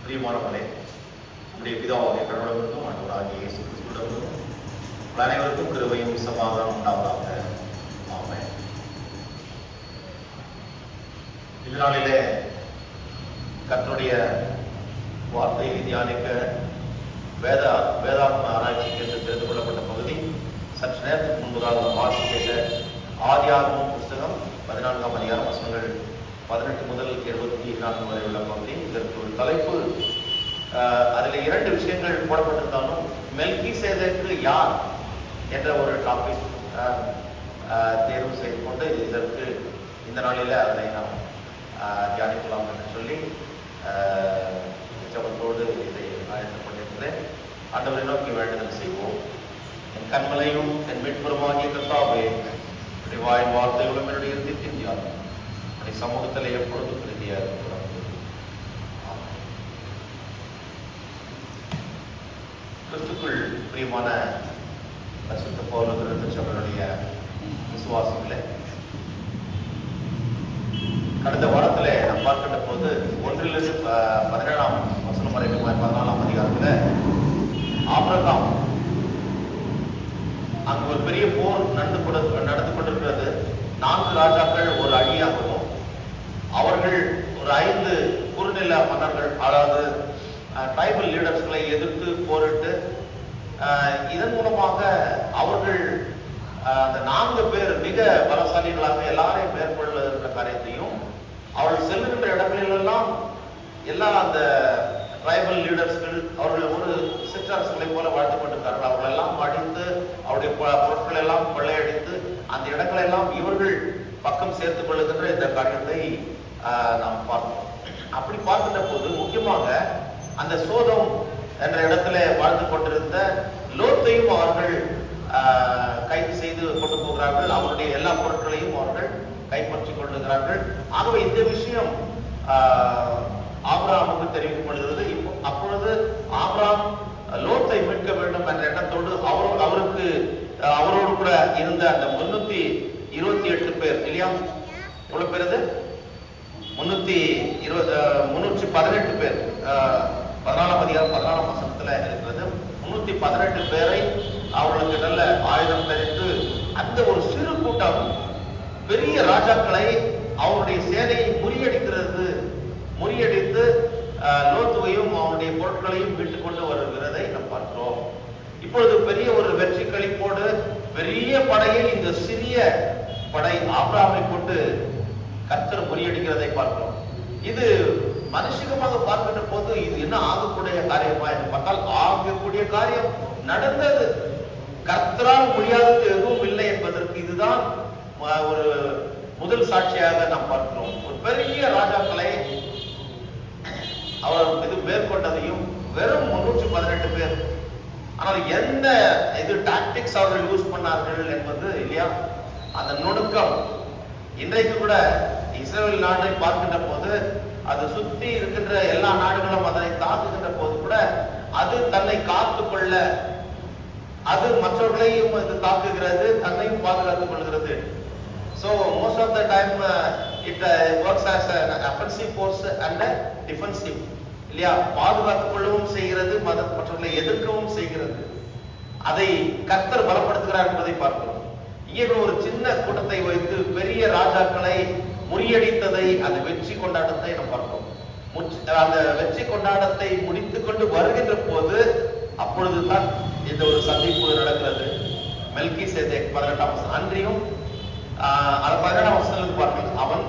பிரியமானவர்களே, நம்முடைய பிதாவாகிய கடவுளிடமிருந்தும் ஆண்டவராகிய இயேசு கிறிஸ்துவிடமிருந்தும் உங்கள் அனைவருக்கும் கிருபையும் சமாதானம் உண்டாவதாக. ஆமென். இந்த நாளிலே கர்த்தருடைய வார்த்தையை தியானிக்க வேதாகம ஆராய்ச்சிக்கு என்று தெரிந்து கொள்ளப்பட்ட பகுதி சற்று நேரத்துக்கு முன்பதாக வாசிக்க ஆதியாகமம் புஸ்தகம் 14ஆம் அதிகாரம் வசனங்கள் 18 முதல் 24 வரை உள்ள பகுதி. இதற்கு ஒரு தலைப்பு, அதில் 2 விஷயங்கள் போடப்பட்டிருந்தாலும் மெல்கிசேதேக்கு யார் என்ற ஒரு டாபிக் தேர்வு செய்து கொண்டு இதற்கு இந்த நாளில் அதனை நாம் தியானிக்கலாம் என்று சொல்லி உற்சவத்தோடு இதை ஆயத்தப்பட்டிருக்கிறேன். ஆண்டவரை நோக்கி வேண்டுதல் செய்வோம். என் கண்மலையும் என் மீட்புறமாகிய கர்த்தாவே, வாயின் வார்த்தைகளும் என்னுடைய இருதயத்தின் தியானம் சமூகத்தில் எப்பொழுதும் பிரதியாக இருக்கிறோம். கிறிஸ்துக்குள் பிரியமான பரிசுத்த பவுல் சபையுடைய விசுவாசிகளே, கடந்த வாரத்தில் நாம் பார்க்கின்ற போது 1 17ஆம் வசனம் வரைக்கும் 14ஆம் அதிகாரத்தில் ஆபிரகாம் அங்கு ஒரு பெரிய போர் நடந்து கொண்டிருக்கிறது. 4 ராஜாக்கள் ஒரு அணியாகவும் அவர்கள் ஒரு 5 குறுநில மன்னர்கள், அதாவது ட்ரைபல் லீடர்ஸ்களை எதிர்த்து போரிட்டு இதன் மூலமாக அவர்கள் அந்த 4 பேர் மிக பலசாலிகளாக எல்லாரையும் மேற்கொள்ளுகின்ற காரியத்தையும், அவர்கள் செல்லுகின்ற இடங்களிலெல்லாம் எல்லா அந்த ட்ரைபல் லீடர்ஸ்கள் அவர்கள் ஒரு சிற்றரசுகளை போல வாழ்த்து கொண்டிருக்கிறார்கள். அவர்களெல்லாம் அடித்து அவருடைய பொருட்கள் எல்லாம் கொள்ளையடித்து அந்த இடங்களை எல்லாம் இவர்கள் பக்கம் சேர்த்துக் கொள்ளுகின்ற இந்த காரியத்தை நாம் பார்த்தோம். அப்படி பார்க்கின்ற போது முக்கியமாக அந்த சோதோம் என்ற இடத்துல வாழ்ந்து கொண்டிருந்த லோத்தையும் அவர்கள் கைது செய்து கொண்டு போகிறார்கள். அவருடைய எல்லா பொருட்களையும் அவர்கள் கைப்பற்றிக் கொள்ளுகிறார்கள். ஆகவே இந்த விஷயம் ஆபிரகாமுக்கு தெரிவிக்கப்படுகிறது. அப்பொழுது ஆபிரகாம் லோத்தை மீட்க வேண்டும் என்ற எண்ணத்தோடு அவரோடு கூட இருந்த அந்த 328 பேர் இல்லையா, எவ்வளவு பேர்? 318 பேர். 14ஆம் அதிகாரம் 14ஆம் வசனத்துல இருக்கிறது. 318 பேரை அவர்களுக்கு நல்ல ஆயுதம் தரித்து அந்த ஒரு சிறு கூட்டம் பெரிய ராஜாக்களை அவருடைய சேனையை முறியடித்து லோத்துவையும் அவனுடைய பொருட்களையும் மீட்டுக் கொண்டு வருகிறதை நாம் பார்க்கிறோம். இப்பொழுது பெரிய ஒரு வெற்றி களிப்போடு பெரிய படையை இந்த சிறிய படை ஆபிரகாமை கொண்டு கர்த்தர் முறியடிக்கிறதை பார்க்கிறோம். இது மனுஷிகமாக பார்க்கின்ற போது இது என்ன ஆகக்கூடிய காரியமா என்று பார்த்தால், ஆகக்கூடிய காரியம் நடந்தது. கர்த்தரால் முடியாதது எதுவும் இல்லை என்பதற்கு இதுதான் ஒரு முதல் சாட்சியாக நாம் பார்க்கிறோம். ஒரு பெரிய ராஜாக்களை அவர் இது மேற்கொண்டதையும் வெறும் 318 பேர். ஆனால் எந்த இது டாக்டிக்ஸ் அவர்கள் யூஸ் பண்ணார்கள் என்பது இல்லையா, அந்த நுணுக்கம் இன்றைக்கு கூட இஸ்ரேல் நாட்டை பார்க்கின்ற போது அது சுற்றி இருக்கின்ற எல்லா நாடுகளும் அதனை தாக்குகின்ற போது கூட அது தன்னை காத்துக்கொள்ள, அது மற்றவர்களையும் இது தாக்குகிறது, தன்னையும் பாதுகாத்துக் கொள்கிறது. So most of the time it works as an offensive force and a defensive இல்லையா, பாதுகாத்துக் கொள்ளவும் செய்கிறது, மற்றவர்களை எதிர்க்கவும் செய்கிறது. அதை கர்த்தர் பலப்படுத்துகிறார் என்பதை பார்க்கிறோம். இங்கே ஒரு சின்ன கூட்டத்தை வைத்து பெரிய ராஜாக்களை முறியடித்ததை, அந்த வெற்றி கொண்டாட்டத்தை நாம் பார்க்கிறோம். அந்த வெற்றி கொண்டாட்டத்தை முடித்துக் கொண்டு வருகின்ற போது அப்பொழுதுதான் இந்த ஒரு சந்திப்பு நடக்கிறது. மெல்கிசேதேக் 18ஆம் வசனம். அன்றியும் 17ஆம் வசனத்துக்கு பாருங்கள். அவன்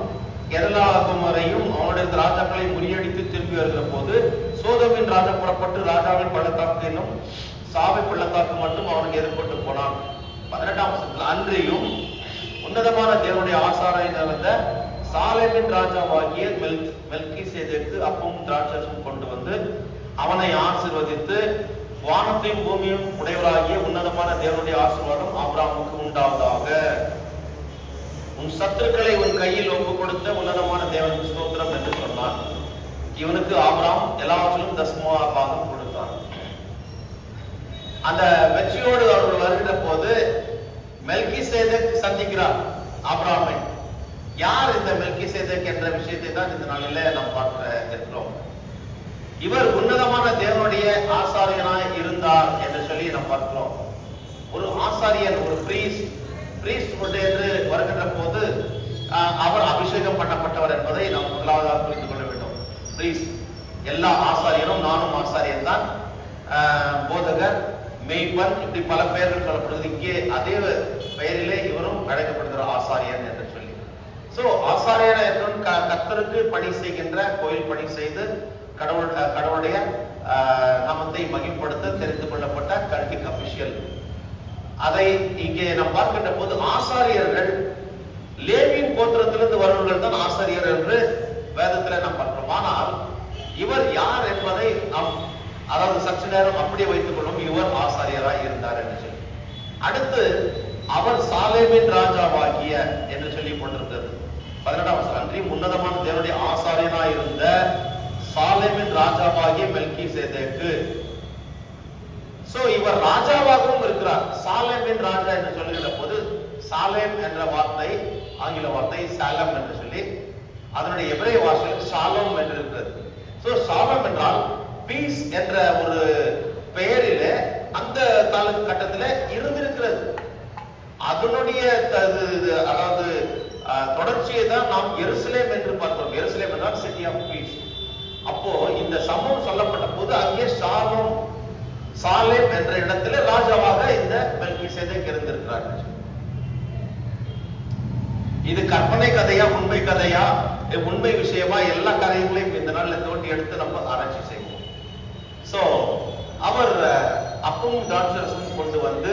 எருசலேமையும் அவனுடைய ராஜாக்களை முறியடித்து திரும்பி வருகிற போது சோதோமின் ராஜா புறப்பட்டு ராஜாவின் பள்ளத்தாக்கு என்னும் சாவை பள்ளத்தாக்கு மட்டும் அவனுக்கு எதிர்கொண்டு போனான். 18ஆம் வசனத்தில் அன்றியும் உன்னதமான தேவனுடைய ஆசாராய் நடந்த சாலேமின் ராஜாவாகிய மெல்கிசேதேக்கு அப்பமும் திராட்சரசமும் கொண்டு வந்து அவனை ஆசீர்வதித்து, வானத்தையும் பூமியும் உடையவராகிய உன்னதமான தேவனுடைய ஆசீர்வாதம் ஆபிரகாமுக்கு உண்டாவதாக. உன் சத்துருக்களை உன் கையில் ஒப்புக் கொடுத்த உன்னதமான தேவனுக்கு ஸ்தோத்திரம் என்று சொன்னான். இவனுக்கு ஆபிரகாம் எல்லாவற்றிலும் தசமபாகம் கொடுத்தான். அந்த வெற்றியோடு அவர்கள் வருகிற போது மெல்கிசேதேக் சந்திக்கிறார் ஆபிரகாமை. யார் இந்த மெல்கிசேதேக் என்ற விஷயத்தை தான் இந்த நாளிலே நாம் பார்க்கிறோம். இவர் தேவனுடைய ஆசாரியனாய் இருந்தார் என்று சொல்லி நாம் பார்க்கிறோம். ஒரு ஆசாரியன், ஒரு பிரீஸ்ட் என்று வருகின்ற போது அவர் அபிஷேகம் பண்ணப்பட்டவர் என்பதை நாம் முதலாவதாக புரிந்து கொள்ள வேண்டும். பிரீஸ்ட், எல்லா ஆசாரியரும், நானும் ஆசாரியன் தான், போதகர், மெய்ப்பன், இப்படி பல பெயர்கள் சொல்லப்படுகிறது. இங்கே அதே பெயரிலே இவரும் அழைக்கப்படுகிறார், ஆசாரியன் என்று சொல்லி. சோ ஆசாரியன் என்றும் கர்த்தருக்கு பணி செய்கின்ற, கோயில் பணி செய்து கடவுளுடைய நாமத்தை மகிமைப்படுத்த தெரிந்து கொள்ளப்பட்ட கல்டிக் அபிஷியல். அதை இங்கே நாம் பார்க்கின்ற போது ஆசாரியர்கள் லேவியின் கோத்திரத்திலிருந்து வருவர்கள் தான் ஆசாரியர் என்று வேதத்தில் நாம் பார்க்கிறோம். ஆனால் இவர் யார் என்பதை நாம் சற்று நேரம் அப்படியே வைத்துக் கொள்ளும். இவர் ஆசாரியராய் இருந்தார் என்று சொல்லி. அடுத்து அவர் சாலேமின் ராஜாவாகிய என்று சொல்லி கொண்டிருக்கிறது 18ஆம் வசனம். அன்றியும் உன்னதமான தேவனுடைய ஆசாரியனாய் இருந்த சாலேமின் ராஜாவாகிய மெல்கிசேதேக்கு. சோ இவர் ராஜாவாகவும் இருக்கிறார். சாலேமின் ராஜா என்று சொல்லுகின்ற போது, சாலேம் என்ற வார்த்தை ஆங்கில வார்த்தை சாலம் என்று சொல்லி, அதனுடைய எபிரேய வார்த்தை ஷாலோம் என்று இருக்கிறது. சோ ஷாலோம் என்றால் பீஸ் என்ற ஒரு பெயரிலே அந்த காலகட்டத்தில் இருந்திருக்கிறது. அதனுடைய தொடர்ச்சியை தான் நாம் எருசலேம் என்று பார்க்கிறோம். எருசலேம் என்றால் சிட்டி ஆஃப் பீஸ். அப்போ இந்த சம்பவம் சொல்லப்பட்ட போது அங்கே சாலேம் என்ற இடத்துல ராஜாவாக இந்த மெல்கிசேதேக் இருந்திருக்கிறார். இது கற்பனை கதையா, உண்மை கதையா, உண்மை விஷயமா, எல்லா கதைகளையும் இந்த நாள்ல தோண்டி எடுத்து நம்ம ஆராய்ச்சி செய்வோம். சோ அவர் அப்பமும் திராட்சரசமும் கொண்டு வந்து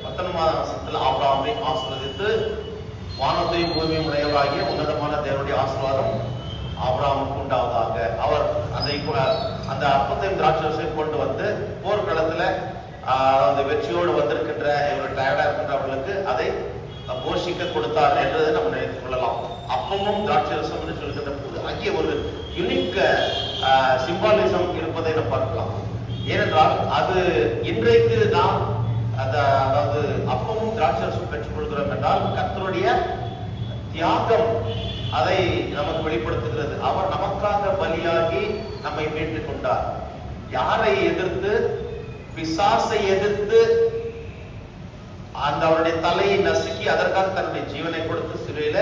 19ஆம் வசனத்தில் ஆபிரகாமை ஆசீர்வதித்து, வானத்தையும் பூமியும் உடையவராகிய உன்னதமான தேவனுடைய ஆசீர்வாதம் ஆபிரகாமுக்கு உண்டாவதாக. அவர் அந்த அப்பத்தையும் திராட்சரசையும் கொண்டு வந்து போர்க்களத்துல வெற்றியோடு வந்திருக்கின்ற, இவர் டயர்டா இருக்கின்றவர்களுக்கு அதை போஷிக்க கொடுத்தார் என்றதை நம்ம நினைத்துக் கொள்ளலாம். அப்பமும் திராட்சரசம் என்று சொல்கின்ற போது அங்கே ஒரு யுனிக் சிம்பாலிசம் இருப்பதை நாம் பார்க்கலாம். ஏனென்றால் அது இன்றைக்கு நாம் அப்பமும் திராட்சரசம் பெற்றுக் கொள்கிறோம் என்றால் கர்த்தருடைய தியாகம் அதை நமக்கு வெளிப்படுத்துகிறது. அவர் நமக்காக பலியாகி நம்மை மீட்டுக் கொண்டார். யாரை எதிர்த்து? பிசாசை எதிர்த்து அவருடைய தலையை நசுக்கி அதற்காக தன்னுடைய ஜீவனை கொடுத்து சிலுவையில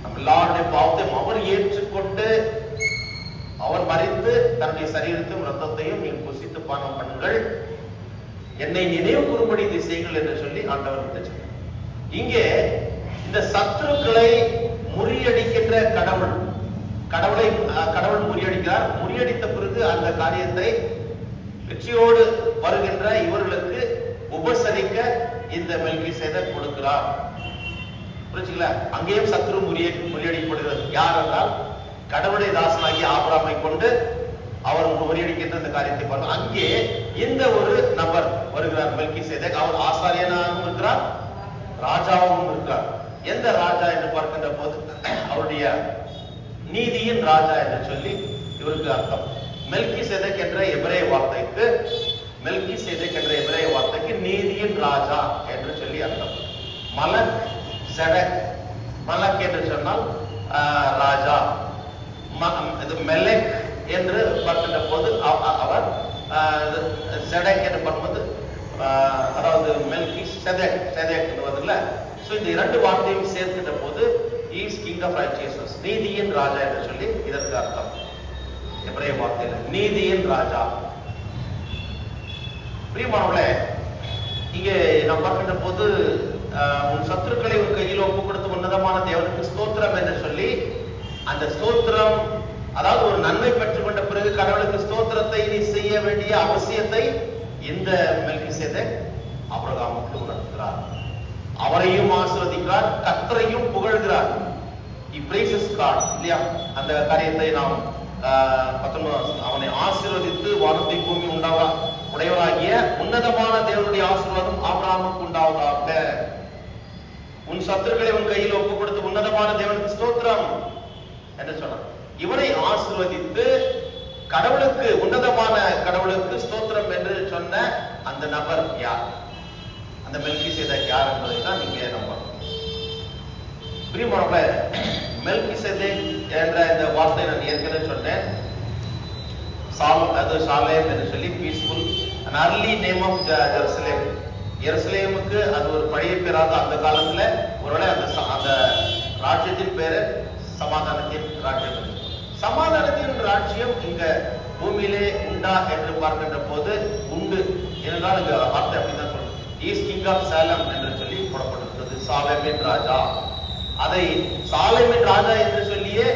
நம்ம எல்லாருடைய பாவத்தையும் அவர் ஏற்றுக்கொண்டு அவர் மரித்து தன்னுடைய சரீரத்தையும் ரத்தத்தையும் நீ புசித்து பானம் பண்ணுங்கள், என்னை நினைவு கூறும்படி திசைகள் என்று சொல்லி ஆண்டவர் சொன்னார். இங்கே இந்த சத்துருக்களை முறியடிக்கின்ற கடவுளை முறியடிக்கிறார். முறியடித்த பிறகு அந்த காரியத்தை வெற்றியோடு வருகின்ற இவர்களுக்கு உபசரிக்க இந்த மெல்கிசேதேக் கொடுக்கிறார். புரிஞ்சுங்களா? அங்கேயும் சத்ரு முறியடிக்கப்படுகிறது. யார் என்றால் கடவுளை தாசனாகி ஆபிரகாமை கொண்டு அவர் முறியடிக்கின்ற இந்த காரியத்தை பார்த்து அங்கே இந்த ஒரு நபர் வருகிறார் மெல்கிசேதேக். அவர் ஆசாரியனாகவும் இருக்கிறார், ராஜாவும் இருக்கிறார். எந்த ராஜா என்று பார்க்கின்ற போது அவருடைய நீதியின் ராஜா என்று சொல்லி இவருக்கு அர்த்தம். மெல்கிசேதேக் என்ற எபிரேய வார்த்தைக்கு நீதியின் ராஜா என்று சொல்லி அர்த்தம். மலக் செடக், மலக் என்று சொன்னால் ராஜா, மெலெக் என்று பார்க்கின்ற போது அவர் செடக் என்று பார்க்கும்போது அதாவது மெல்கிசேதேக் வருதுல்ல. சோ இந்த இரண்டு வார்த்தையும் சேர்க்கின்ற போது இஸ் கிங் ஆஃப் ரைச்சியஸ்னஸ், நீதியின் ராஜா என்று சொல்லி இதற்கு அர்த்தம். எபிரேய வார்த்தையில் நீதியின் ராஜா. பிரியமானவர்களே, இங்கே நாம் பார்க்கின்ற போது உன் சத்துருக்களை உன் கையில் ஒப்பு கொடுத்து உன்னதமான தேவனுக்கு ஸ்தோத்திரம் என்று சொல்லி, அந்த ஸ்தோத்திரம் அதாவது ஒரு நன்மை பெற்றுக் கொண்ட பிறகு கடவுளுக்கு ஸ்தோத்திரத்தை நீ செய்ய வேண்டிய அவசியத்தை இந்த மெல்கிசேதேக் ஆபிரகாமுக்கு உணர்த்துகிறார். அவரையும் ஆசீர்வதிக்கிறார், கர்த்தரையும் புகழ்கிறார். இல்லையா? அந்த காரியத்தை நாம் 19 அவனை ஆசீர்வதித்து வானத்தை பூமி உடையவராகிய உன்னதமான தேவனுடைய ஆசீர்வாதம் ஆபிரகாமுக்கு உண்டாவதாக. உன் சத்துருக்களை உன் கையில் ஒப்பு கொடுத்து உன்னதமான தேவனுக்கு ஸ்தோத்திரம் என்று சொன்னார். இவரை ஆசீர்வதித்து கடவுளுக்கு, உன்னதமான கடவுளுக்கு ஸ்தோத்திரம் என்று சொன்ன அந்த நபர் யார்? அந்த மெல்கிசேதேக் யார் என்பதை தான் நீங்க நம்பணும். பிரியமானவர்களே, மெல்கிசேதேக் என்ற இந்த வார்த்தை நான் ஏற்கனவே சொன்னேன். அது ஷாலேம் என்று சொல்லி peaceful, an early name of Jerusalem. எருசலேமுக்கு அது ஒரு பழைய பேராக அந்த காலத்துல ஒருவேளை அந்த ராஜ்யத்தின் பேரு சமாதானத்தின் ராஜ்யம். சமாதானத்தின் ராஜ்யம் இங்க பூமியிலே உண்டா என்று பார்க்கின்ற போது உண்டு. ஏனென்றால் இங்க வார்த்தை அப்படிதான் சொல்லுது, ஈஸ் கிங் ஆஃப் சேலம் என்று சொல்லி போடப்பட்டிருக்கிறது. சாலேமின் ராஜா, அதை சாலேமின் ராஜா என்று சொல்லியே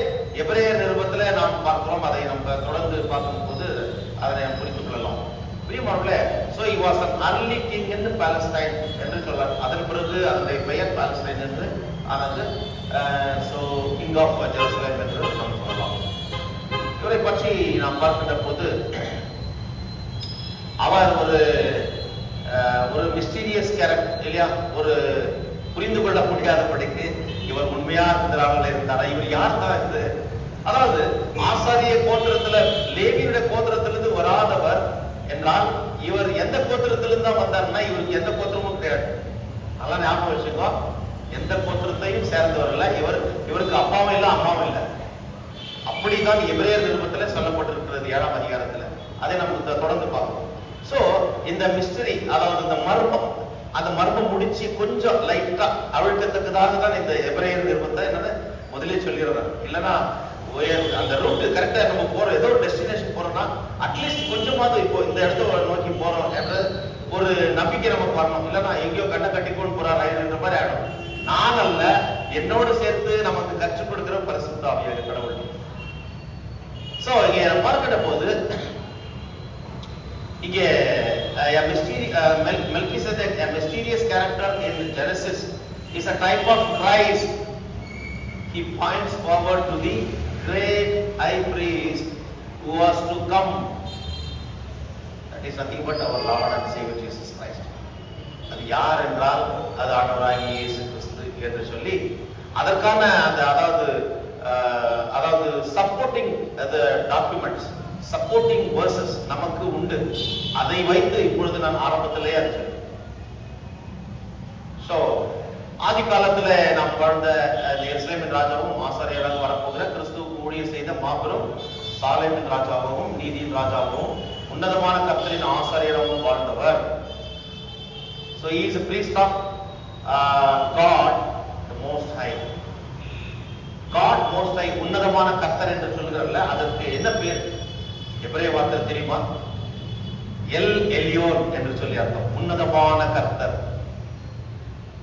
எபிரேயர் நிருபத்துல நாம் பார்க்கிறோம். அதை நம்ம தொடர்ந்து பார்க்கும்போது அதை நாம் புரிந்து கொள்ளலாம். பிரியமானவர்களே, so he was an early king in Palestine என்று சொல்றார். அதன் பிறகு அதனுடைய பெயர் பாலஸ்டைன் என்று ஆனது. so king of Jerusalem என்று நாம் சொல்லலாம். இவரை பற்றி நாம் பார்க்கின்ற போது அவர் ஒரு மிஸ்டீரியஸ் கேரக்டர் இல்லையா, ஒரு புரிந்து கொள்ள முடியாதபடிக்கு இவர் உண்மையா இருந்தாரா, இவர் யார் தான் இது, அதாவது ஆசாரிய கோத்திரத்துல லேவியுடைய கோத்திரத்திலிருந்து வராதவர் என்றால் இவர் எந்த கோத்திரத்திலிருந்து தான் வந்தார்னா இவருக்கு எந்த கோத்திரமும் கிடையாது. அதெல்லாம் ஞாபகம் வச்சுக்கோ, எந்த கோத்திரத்தையும் சேர்ந்தவர் இல்ல இவருக்கு அப்பாவும் இல்லை அம்மாவும் இல்லை. அப்படிதான் எபிரேயர் நிருபத்துல சொல்லப்பட்டிருக்கிறது 7ஆம் அதிகாரத்துல. அதை நம்ம தொடர்ந்து பார்ப்போம். சோ இந்த மிஸ்டரி, அதாவது இந்த மர்மம், அந்த மர்மம் முடிச்சு கொஞ்சம் லைட்டா அவிழ்க்கத்தக்கதாக தான் இந்த எபிரேயர் நிருபத்தை என்னன்னு முதலே சொல்லிடுறாங்க. இல்லைன்னா அந்த ரூட் கரெக்டா நம்ம போறோம், ஏதோ ஒரு டெஸ்டினேஷன் போறோம்னா அட்லீஸ்ட் கொஞ்சமாவது இப்போ இந்த இடத்த நோக்கி போறோம் என்ற ஒரு நம்பிக்கை நமக்கு வரணும். இல்லைன்னா எங்கேயோ கண்ணை கட்டிக்கொண்டு போறாரு என்ற மாதிரி ஆயிடும். நான் அல்ல, என்னோடு சேர்த்து நமக்கு கற்றுக் கொடுக்கிற பரிசுத்த ஆவியாக கடவுள். சோ இங்க பார்க்கிற போது இங்கே Melchizedek, a mysterious character in Genesis, is a type of Christ. He points forward to the great high priest who was to come. That is nothing but our Lord and Savior Jesus Christ. அது யார் என்றால் அது ஆண்டவராகிய இயேசு கிறிஸ்து என்று சொல்லி அதற்கான அந்த அதாவது சப்போர்ட்டிங் டாக்குமெண்ட்ஸ், சப்போர்ட்டிங் வேர்சஸ் நமக்கு உண்டு. அதை வைத்து இப்பொழுது நான் ஆரம்பத்திலே அது சொல்லி, சோ ஆதி காலத்துல நாம் வாழ்ந்த எருசலேமின் ராஜாவும் ஆசாரியராக வரப்போகிற கிறிஸ்துவுக்கு ஊழியம் செய்த மாபெரும் சாலேமின் ராஜாவும் நீதியின் ராஜாவும் உன்னதமான கர்த்தரின் ஆசாரியராகவும் வாழ்ந்தவர். So he is a priest of God the most high. God most high, உன்னதமான கர்த்தர் என்று சொல்கிறல்ல, அதற்கு என்ன பேர் எபிரேய வார்த்தை தெரியுமா? எல் எலியோன் என்று சொல்லி அர்த்தம். உன்னதமான கர்த்தர்.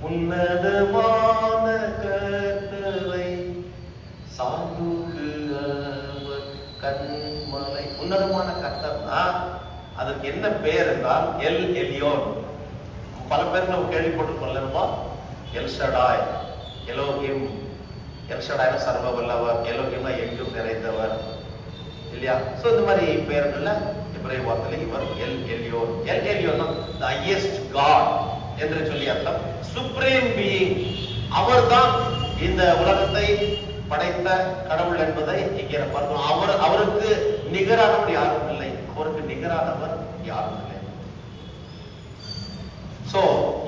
உன்னதமான கர்த்தரை சாந்துக்கு அவர் கண்மலை. உன்னதமான கர்த்தர்னா அதற்கு என்ன பெயர் என்றால் எல் எலியோன். பல பேர் நம்ம கேள்விப்பட்டிருக்கோம்லப்பா, எல் ஷடாய், எலோகிம். எல் ஷடாய்னா சர்வ வல்லவர், எலோகிம்னா எங்கும் நிறைந்தவர் இல்லையா? சோ இந்த மாதிரி பெயர்கள்ல எபிரேய வார்த்தையில இவர் எல் எலியோன். எல் எலியோன்னா the highest God என்று சொல்லி அர்த்தம். சுப்ரீம் பீயிங், அவர்தான் இந்த உலகத்தை படைத்த கடவுள் என்பதை இங்கே பார்க்கிறோம். அவருக்கு நிகரானவர் யாரும் இல்லை, அவருக்கு நிகரானவர் யாரும் இல்லை. சோ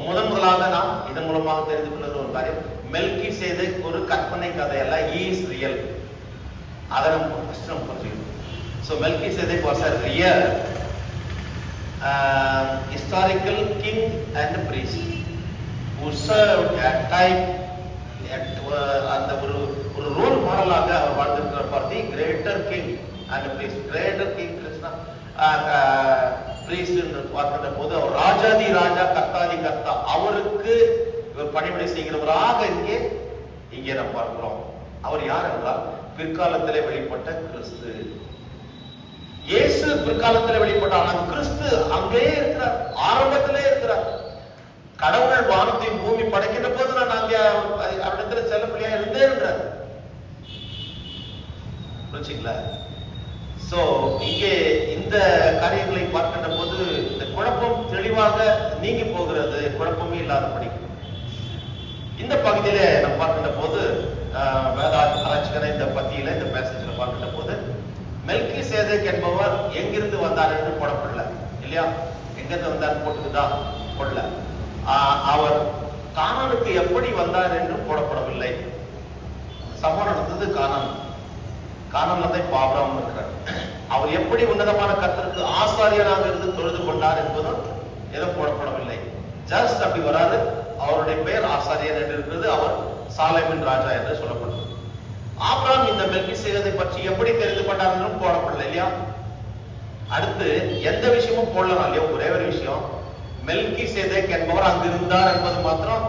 முதலாக நாம் இதன் மூலமாக தெரிந்து கொள்கிற ஒரு காரியம், மெல்கிசேதேக் ஒரு கற்பனை கதை அல்ல, இஸ் ரியல். அதை நம்ம புரிஞ்சுக்கணும். So Melchizedek was a real historical king and priest who served at time அந்த ஒரு ரோல் மாடலாக அவர் வாழ்ந்திருக்கிறார் for the greater king and priest. greater king Krishna priest என்று பார்க்கின்ற போது அவர் ராஜாதி ராஜா கர்த்தாதி கர்த்தா, அவருக்கு இவர் பணிவிடை செய்கிறவராக இங்கே நாம் பார்க்கிறோம். அவர் யார் என்றால் பிற்காலத்திலே வெளிப்பட்ட கிறிஸ்து. இயேசு பிற்காலத்தில் வெளிப்பட்டார், ஆனால் கிறிஸ்து அங்கே இருக்கிறார், ஆரம்பத்திலே இருக்கிறார். கடவுள் வானத்தையும் பூமி படைக்கின்ற போது நான் அங்கே அவரிடத்துல செல்லப்படியா இருந்தேன் என்றார். புரிச்சுங்களா? சோ இங்கே இந்த காரியங்களை பார்க்கின்ற போது இந்த குழப்பம் தெளிவாக நீங்கி போகிறது, குழப்பமே இல்லாதபடி. இந்த பகுதியில நம்ம பார்க்கின்ற போது வேத ஆராய்ச்சிக்கான இந்த பத்தியில இந்த பேசேஜ்ல பார்க்கின்ற போது மெல்கிசேதேக் என்பவர் எங்கிருந்து வந்தார் என்று போடப்படல இல்லையா? எங்கிருந்து வந்தார் போட்டுக்குதான் போடல. அவர் கானானுக்கு எப்படி வந்தார் என்று போடப்படவில்லை. சம்பவம் நடந்தது கானான்ல தான் ஆபிரகாம் இருக்கிறார். அவர் எப்படி உன்னதமான கர்த்தருக்கு ஆசாரியராக இருந்து தொழுது கொண்டார் என்பதும் எதுவும் போடப்படவில்லை. ஜஸ்ட் அப்படி வராது. அவருடைய பெயர் ஆசாரியர் என்று இருக்கிறது. அவர் சாலேமின் ராஜா என்று சொல்லப்படுது. ஆபிரகாம் இந்த மெல்கிசேதேக்கை பற்றி எப்படி தெரிந்து கொண்டார் என்றும் போடப்படல இல்லையா? அடுத்து எந்த விஷயமும் போடலாம் இல்லையா? ஒரே ஒரு விஷயம், மெல்கிசேதேக் என்பவர் அங்கு இருந்தார் என்பது மாத்திரம்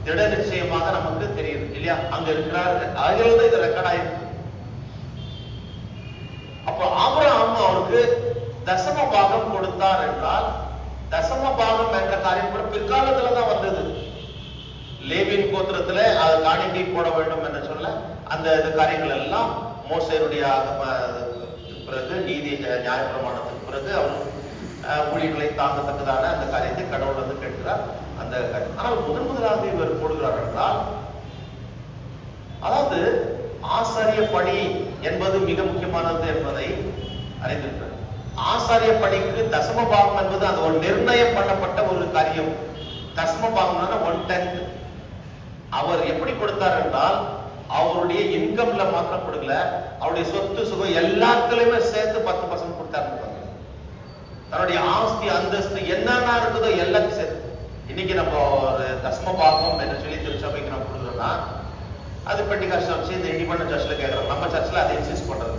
திட நிச்சயமாக நமக்கு தெரியுது இல்லையா? அங்க இருக்கிறார், அதிலிருந்து இது ரெக்கார்ட் ஆயிருக்கு. அப்போ ஆபிரகாம் அவருக்கு தசம பாகம் கொடுத்தார் என்றால், தசம பாகம் என்ற காரியம் கூட பிற்காலத்துல தான் வந்தது. லேவியின் கோத்திரத்துல அது காணிக்கை போட வேண்டும் என்று சொல்ல அந்த காரியங்கள் எல்லாம் மோசேயுடைய பிறகு நீதி நியாயப்பிரமாணத்துக்கு பிறகு அவர் ஊழியர்களை தாங்கத்தக்கதான அந்த காரியத்தை கடவுள் வந்து கேட்கிறார். அந்த ஆனால் முதலாக இவர் போடுகிறார் என்றால், அதாவது ஆசாரிய பணி என்பது மிக முக்கியமானது என்பதை அறிந்திருக்கிறார். ஆசாரிய பணிக்கு தசம பாகம் என்பது அது ஒரு நிர்ணயம் பண்ணப்பட்ட ஒரு காரியம். தசம பாகம்னா 1/10. அவர் எப்படி கொடுத்தார் என்றால், அவருடைய இன்கம்ல மாத்திரம் கொடுக்கல, அவருடைய சொத்து சுகம் எல்லாத்துலயுமே சேர்த்து 10% கொடுத்தாரு. தன்னுடைய ஆஸ்தி அந்தஸ்து என்னென்ன இருக்குதோ எல்லாத்தையும் சேர்த்து. இன்னைக்கு நம்ம ஒரு தசம பாகம் என்று சொல்லி திருச்சபைக்கு நம்ம கொடுக்குறோம்னா, அது பெண்டிகாஸ்ட் சர்ச், இந்த இண்டிபெண்டன்ட் சர்ச்ல கேட்கிறோம். நம்ம சர்ச்ல அதை இன்சிஸ்ட் பண்றது.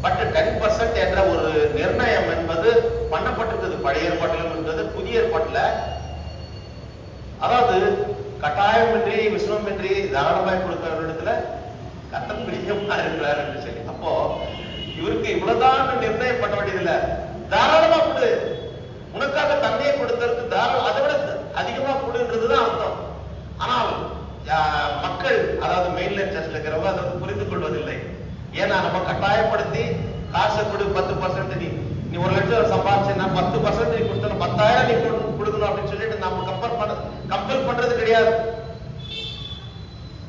பட் 10% என்ற ஒரு நிர்ணயம் என்பது பண்ணப்பட்டிருக்கிறது. பழைய ஏற்பாட்டிலும் இருந்தது, புதிய ஏற்பாட்டுல. அதாவது கட்டாயமின்றி விசுவமின்றி தாராளமாய் கொடுக்கிற இடத்துல கர்த்தர் பிரியமா இருக்கிறார் என்று சொல்லி. அப்போ இவருக்கு இவ்வளவுதான் நிர்ணயம் பண்ண வேண்டியதில்லை, தாராளமா கொடு, உனக்காக தன்னையே கொடுத்ததுக்கு தாராளம், அதை விட அதிகமா கொடுன்றதுதான் அர்த்தம். ஆனால் மக்கள், அதாவது மெயின்லைன் சர்ச்ல இருக்கிறவங்க அதை புரிந்து கொள்வதில்லை. ஏன்னா நம்ம கட்டாயப்படுத்தி காசை கொடு, 10% நீ 1 லட்சம் சம்பாதிச்சா 10% நீ கொடுத்தா 10,000 நீ கொடுக்கணும் அப்படின்னு சொல்லிட்டு நம்ம கம்பல் பண்றது கிடையாது.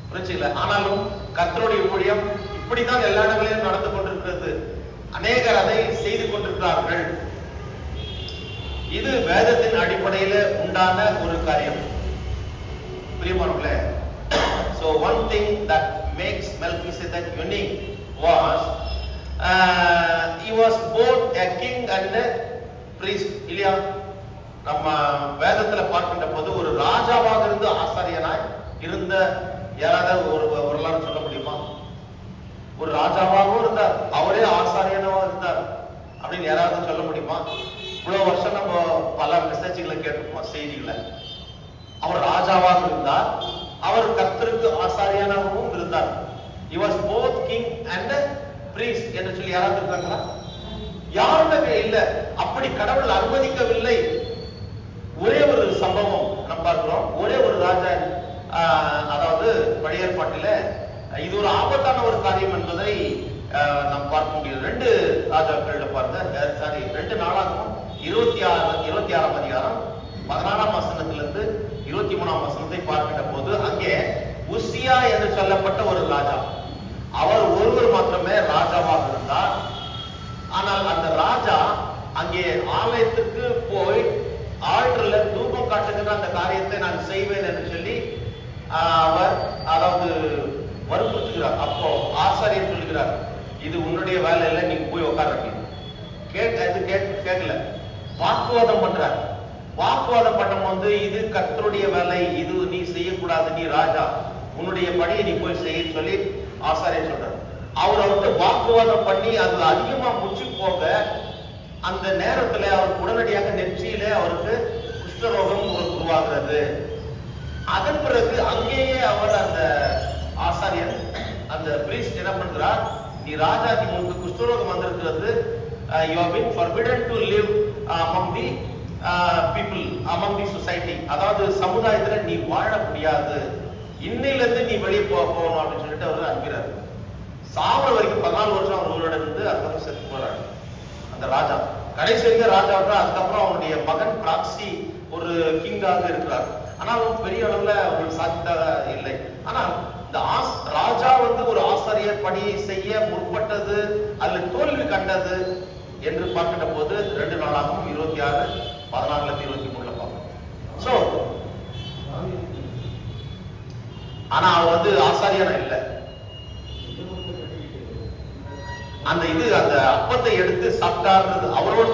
புரிச்சுல? ஆனாலும் கர்த்தருடைய ஊழியம் இப்படித்தான் எல்லா இடங்களிலும் நடந்து கொண்டிருக்கிறது. அநேகர் அதை செய்து கொண்டிருக்கிறார்கள். இது வேதத்தின் அடிப்படையில உண்டான ஒரு காரியம். பிரியமானவர்களே, so one thing that makes Melchizedek unique was he was both a king and a priest. இல்லையா? நம்ம வேதத்துல பார்க்கின்ற போது ஒரு ராஜாவாக இருந்து ஆசாரியனாய் இருந்த யாராவது ஒரு வரலாறு சொல்ல முடியுமா? ஒரு ராஜாவாகவும் இருந்தார், அவரே ஆசாரியனாகவும் இருந்தார் அப்படின்னு யாராவது சொல்ல முடியுமா? இவ்வளவு வருஷம் நம்ம பல மெசேஜ்களை கேட்டிருப்போம், செய்திகளை. அவர் ராஜாவாக இருந்தார், அவர் கர்த்தருக்கு ஆசாரியனாகவும் இருந்தார். He was both king and a priest என்று சொல்லி யாராவது இருக்காங்களா? யாருமே இல்ல. அப்படி கடவுள் அனுமதிக்கவில்லை. ஒரே ஒரு சம்பவம் நம்ம பார்க்கிறோம். ஒரே ஒரு ராஜா, அதாவது பழைய ஏற்பாட்டில இது ஒரு ஆபத்தான ஒரு காரியம் என்பதை நாம் பார்க்க முடியும். 2 ராஜாக்கள்ல பாருங்க, 2 நாளாகவும் 26ஆம் அதிகாரம் 14ஆம் வசனத்திலிருந்து 23ஆம் வசனத்தை பார்க்கின்ற போது, அங்கே உசியா என்று சொல்லப்பட்ட ஒரு ராஜா, அவர் ஒருவர் மாத்திரமே ராஜாவாக இருந்தார். ஆனால் அந்த ராஜா அங்கே ஆலயத்துக்கு போய் ஆல்டர்ல தூபம் காட்டுகிற அந்த காரியத்தை நான் செய்வேன் என்று சொல்லி அவர் அதாவது வற்புறுத்துகிறார். அப்போ ஆசாரியர் சொல்லுகிறார், இது உன்னுடைய வேலை இல்லை, நீங்க போய் உட்கார. கேட்கல, வாக்குவாதம் பண்றார். வாக்குவாதம் பண்ணும்போது இது கர்த்தருடைய வேலை, இது நீ செய்யக்கூடாது, நீ ராஜா, உன்னுடைய பணியை நீ போய் செய்ய சொல்லி ஆசாரியர் சொல்றார். அவர் அவர்கிட்ட வாக்குவாதம் பண்ணி அது அதிகமா முச்சு போக, அந்த நேரத்துல அவர் உடனடியாக நெற்றியில அவருக்கு குஷ்டரோகம் உருவாகிறது. அதன் பிறகு அங்கேயே அவர் அந்த ஆசாரியன், அந்த பிரீஸ்ட் என்ன பண்றார், நீ ராஜா, நீ உனக்கு குஷ்டரோகம் வந்திருக்கிறது, you have been forbidden to live among the people, among the society, அதாவது சமுதாயத்துல நீ வாழ முடியாது, இன்னையில இருந்து நீ வெளியே போகணும் அப்படின்னு சொல்லிட்டு அவர் அனுப்பிறாரு. சாவர வரைக்கும் 14 வருஷம் அவர் உங்களோட இருந்து அதுக்கப்புறம் செத்து போறாரு அந்த ராஜா. கடைசி வரைக்கும் ராஜாவுக்கு, அதுக்கப்புறம் அவனுடைய மகன் பிராக்சி ஒரு கிங்காக இருக்கிறார். ஆனாலும் பெரிய அளவுல அவர்கள் சாதித்தாக இல்லை. ஆனால் இந்த ராஜா வந்து ஒரு ஆசாரியர் பணியை செய்ய முற்பட்டது, அதுல தோல்வி கண்டது என்று பார்க்கின்ற போது 2 நாளாகவும் 26, 14, 23 பார்க்கணும். சோ ஆனா அவர் வந்து ஆசாரியனா இல்லை. அந்த அந்த அப்பத்தை எடுத்து சாப்பிட்டாருன்றது அவரோட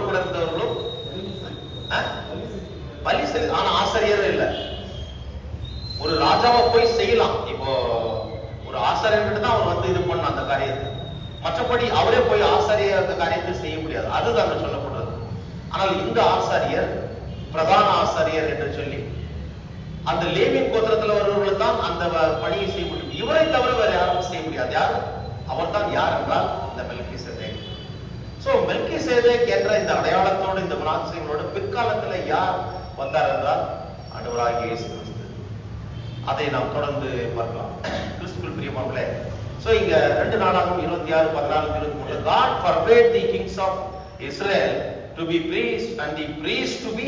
கூட இருந்தவர்களும் பலி செலுத்தி. ஆனா ஆசாரியர் இல்ல. ஒரு ராஜாவை போய் செய்யலாம். இப்போ ஒரு ஆசாரியர்கிட்ட தான் அவர் வந்து இது பண்ண அந்த காரியத்தை. மற்றபடி அவரே போய் ஆசாரிய அந்த காரியத்தை செய்ய முடியாது. அதுதான் அங்க சொல்லப்படுறது. ஆனால் இந்த ஆசாரியர் பிரதான ஆசாரியர் என்று சொல்லி அந்த லேவியின் கோத்திரத்தில் வருவர்கள் தான் அந்த பணியை செய்ய முடியும். இவரை தவிர வேற யாரும் செய்ய முடியாது. யார்? அவர் தான். யார் என்றால் இந்த மெல்கிசேதேக். சோ மெல்கிசேதேக் என்ற இந்த அடையாளத்தோடு இந்த குணாதிசயங்களோடு பிற்காலத்தில் யார் வந்தார் என்றால் ஆண்டவராகிய இயேசு கிறிஸ்து. அதை நாம் தொடர்ந்து பார்க்கலாம். கிறிஸ்துவுக்குள் பிரியமானவர்களே, சோ இங்க 2 நாளாகவும் 26, 14, 23 God forbade the kings of Israel to be priests and the priests to be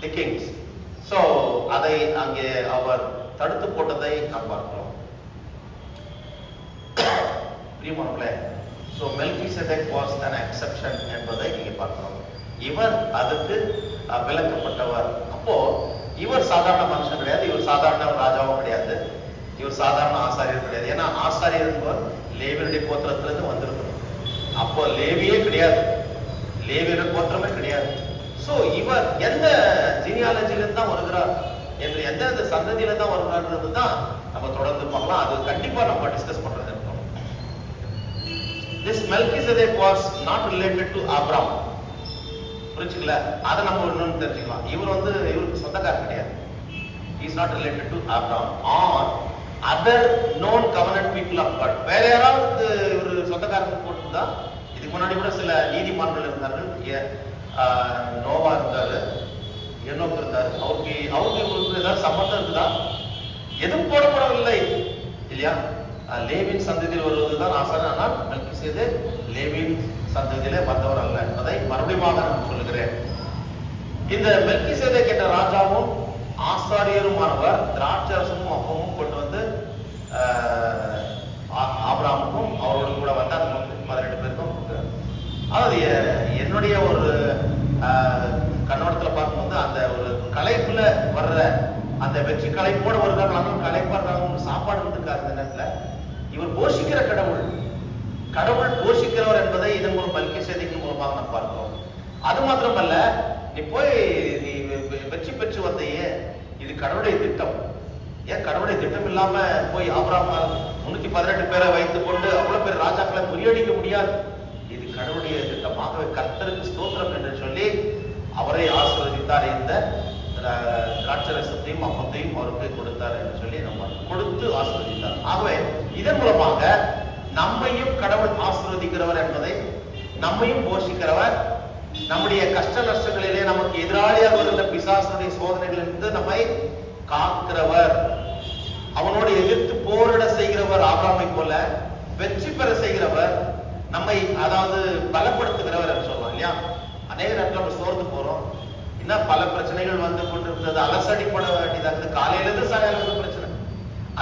the kings. So அதை அங்கே அவர் தடுத்து போட்டதை நாம் பார்க்கிறோம். பிரியமானவர்களே, so Melchizedek was an exception என்பதை இங்கே பார்க்கிறோம். இவர் அதுக்கு விலக்கப்பட்டவர். அப்போ இவர் சாதாரண மனுஷன் கிடையாது. இவர் சாதாரண ராஜாவும் கிடையாது. இவர் சாதாரண ஆசாரியர் கிடையாது. ஏன்னா ஆசாரியர் என்பவர் லேவியருடைய கோத்திரத்திலிருந்து வந்திருக்கணும். அப்போ லேவியே கிடையாது, லேவியருடைய கோத்திரமே கிடையாது. சோ இவர் எந்த ஜீனியாலஜிலிருந்து தான் வருகிறார் என்று, எந்த சந்ததியில தான் வருகிறார்ன்றது தான் நம்ம தொடர்ந்து பார்க்கலாம். அது கண்டிப்பா நம்ம டிஸ்கஸ் பண்றது இருக்கோம். This Melchizedek was not related to Abraham. புரிஞ்சுக்கல? அதை நம்ம இன்னொன்னு தெரிஞ்சுக்கலாம். இவருக்கு சொந்தக்காரர் கிடையாது. He is not related to Abraham or other known covenant people of God. வேற யாராவது ஒரு சொந்தக்காரர் போட்டுருந்தா, இதுக்கு முன்னாடி கூட சில நீதிமான்கள் இருந்தார்கள். நோவா இருந்தாரு, எனோக் இருந்தாரு. அவருக்கு ஏதாவது சம்பந்தம் இருக்குதா? எதுவும் போடப்படவில்லை இல்லையா? லேவியின் சந்ததியில் வருவதுதான் ஆசாரியர். ஆனால் மெல்கிசேதேக் லேவியின் சந்ததியிலே வந்தவர் அல்ல என்பதை மறுபடியும் நான் சொல்லுகிறேன். இந்த மெல்கிசேதேக் என்ற ராஜாவும் ஆசாரியருமானவர் திராட்சரசமும் அப்பமும் கொண்டு வந்து ஆபிரகாமுக்கும் அவரோடு கூட வந்த அந்த 12 பேருக்கும் கொடுக்கிறார். அதாவது என்னுடைய ஒரு கண்ணோட்டத்தில் பார்க்கும்போது அந்த ஒரு கலைப்புல வர்ற அந்த வெற்றி கலைப்போட வருகிறாங்க. கலைப்பா இருக்காங்க, சாப்பாடு வந்துருக்காரு. இந்த நேரத்தில் இவர் போஷிக்கிற கடவுள் போஷிக்கிறவர் என்பதை இதன் மூலம் மெல்கிசேதேக்கின் மூலமாக நாம் பார்க்கிறோம். அது மாத்திரமல்ல, நீ வெற்றி பெற்று வந்தையே, இது கடவுளுடைய திட்டம். ஏன் கடவுளுடைய திட்டம் இல்லாம போய் ஆபிரகாம் 318 பேரை வைத்துக் கொண்டு அவ்வளவு பேர் ராஜாக்களை முறியடிக்க முடியாது. இது கடவுளுடைய திட்டமாகவே கர்த்தருக்கு ஸ்தோத்திரம் என்று சொல்லி அவரை ஆசீர்வதித்தார். இந்த திராட்சரசத்தையும் அப்பத்தையும் அவருக்கு கொடுத்தார் என்று சொல்லி நம்ம கொடுத்து ஆசீர்வதித்தார். ஆகவே இதன் மூலமாக நம்மையும் கடவுள் ஆசீர்வதிக்கிறவர் என்பதை, நம்மையும் போஷிக்கிறவர், நம்முடைய கஷ்ட நஷ்டங்களிலே நமக்கு எதிராளியாக வருகின்ற பிசாசுடைய சோதனைகளிலிருந்து நம்மை காக்கிறவர், அவனோடு எதிர்த்து போரிட செய்கிறவர், ஆபிரகாமை போல வெற்றி பெற செய்கிறவர், நம்மை அதாவது பலப்படுத்துகிறவர் என்று சொல்றோம் இல்லையா? அநேக நேரத்தில் நம்ம சோர்ந்து போறோம். இன்னும் பல பிரச்சனைகள் வந்து கொண்டிருக்கிறது. அலசடிப்பட வேண்டியதாக காலையிலிருந்து சாயங்காலம் பிரச்சனை.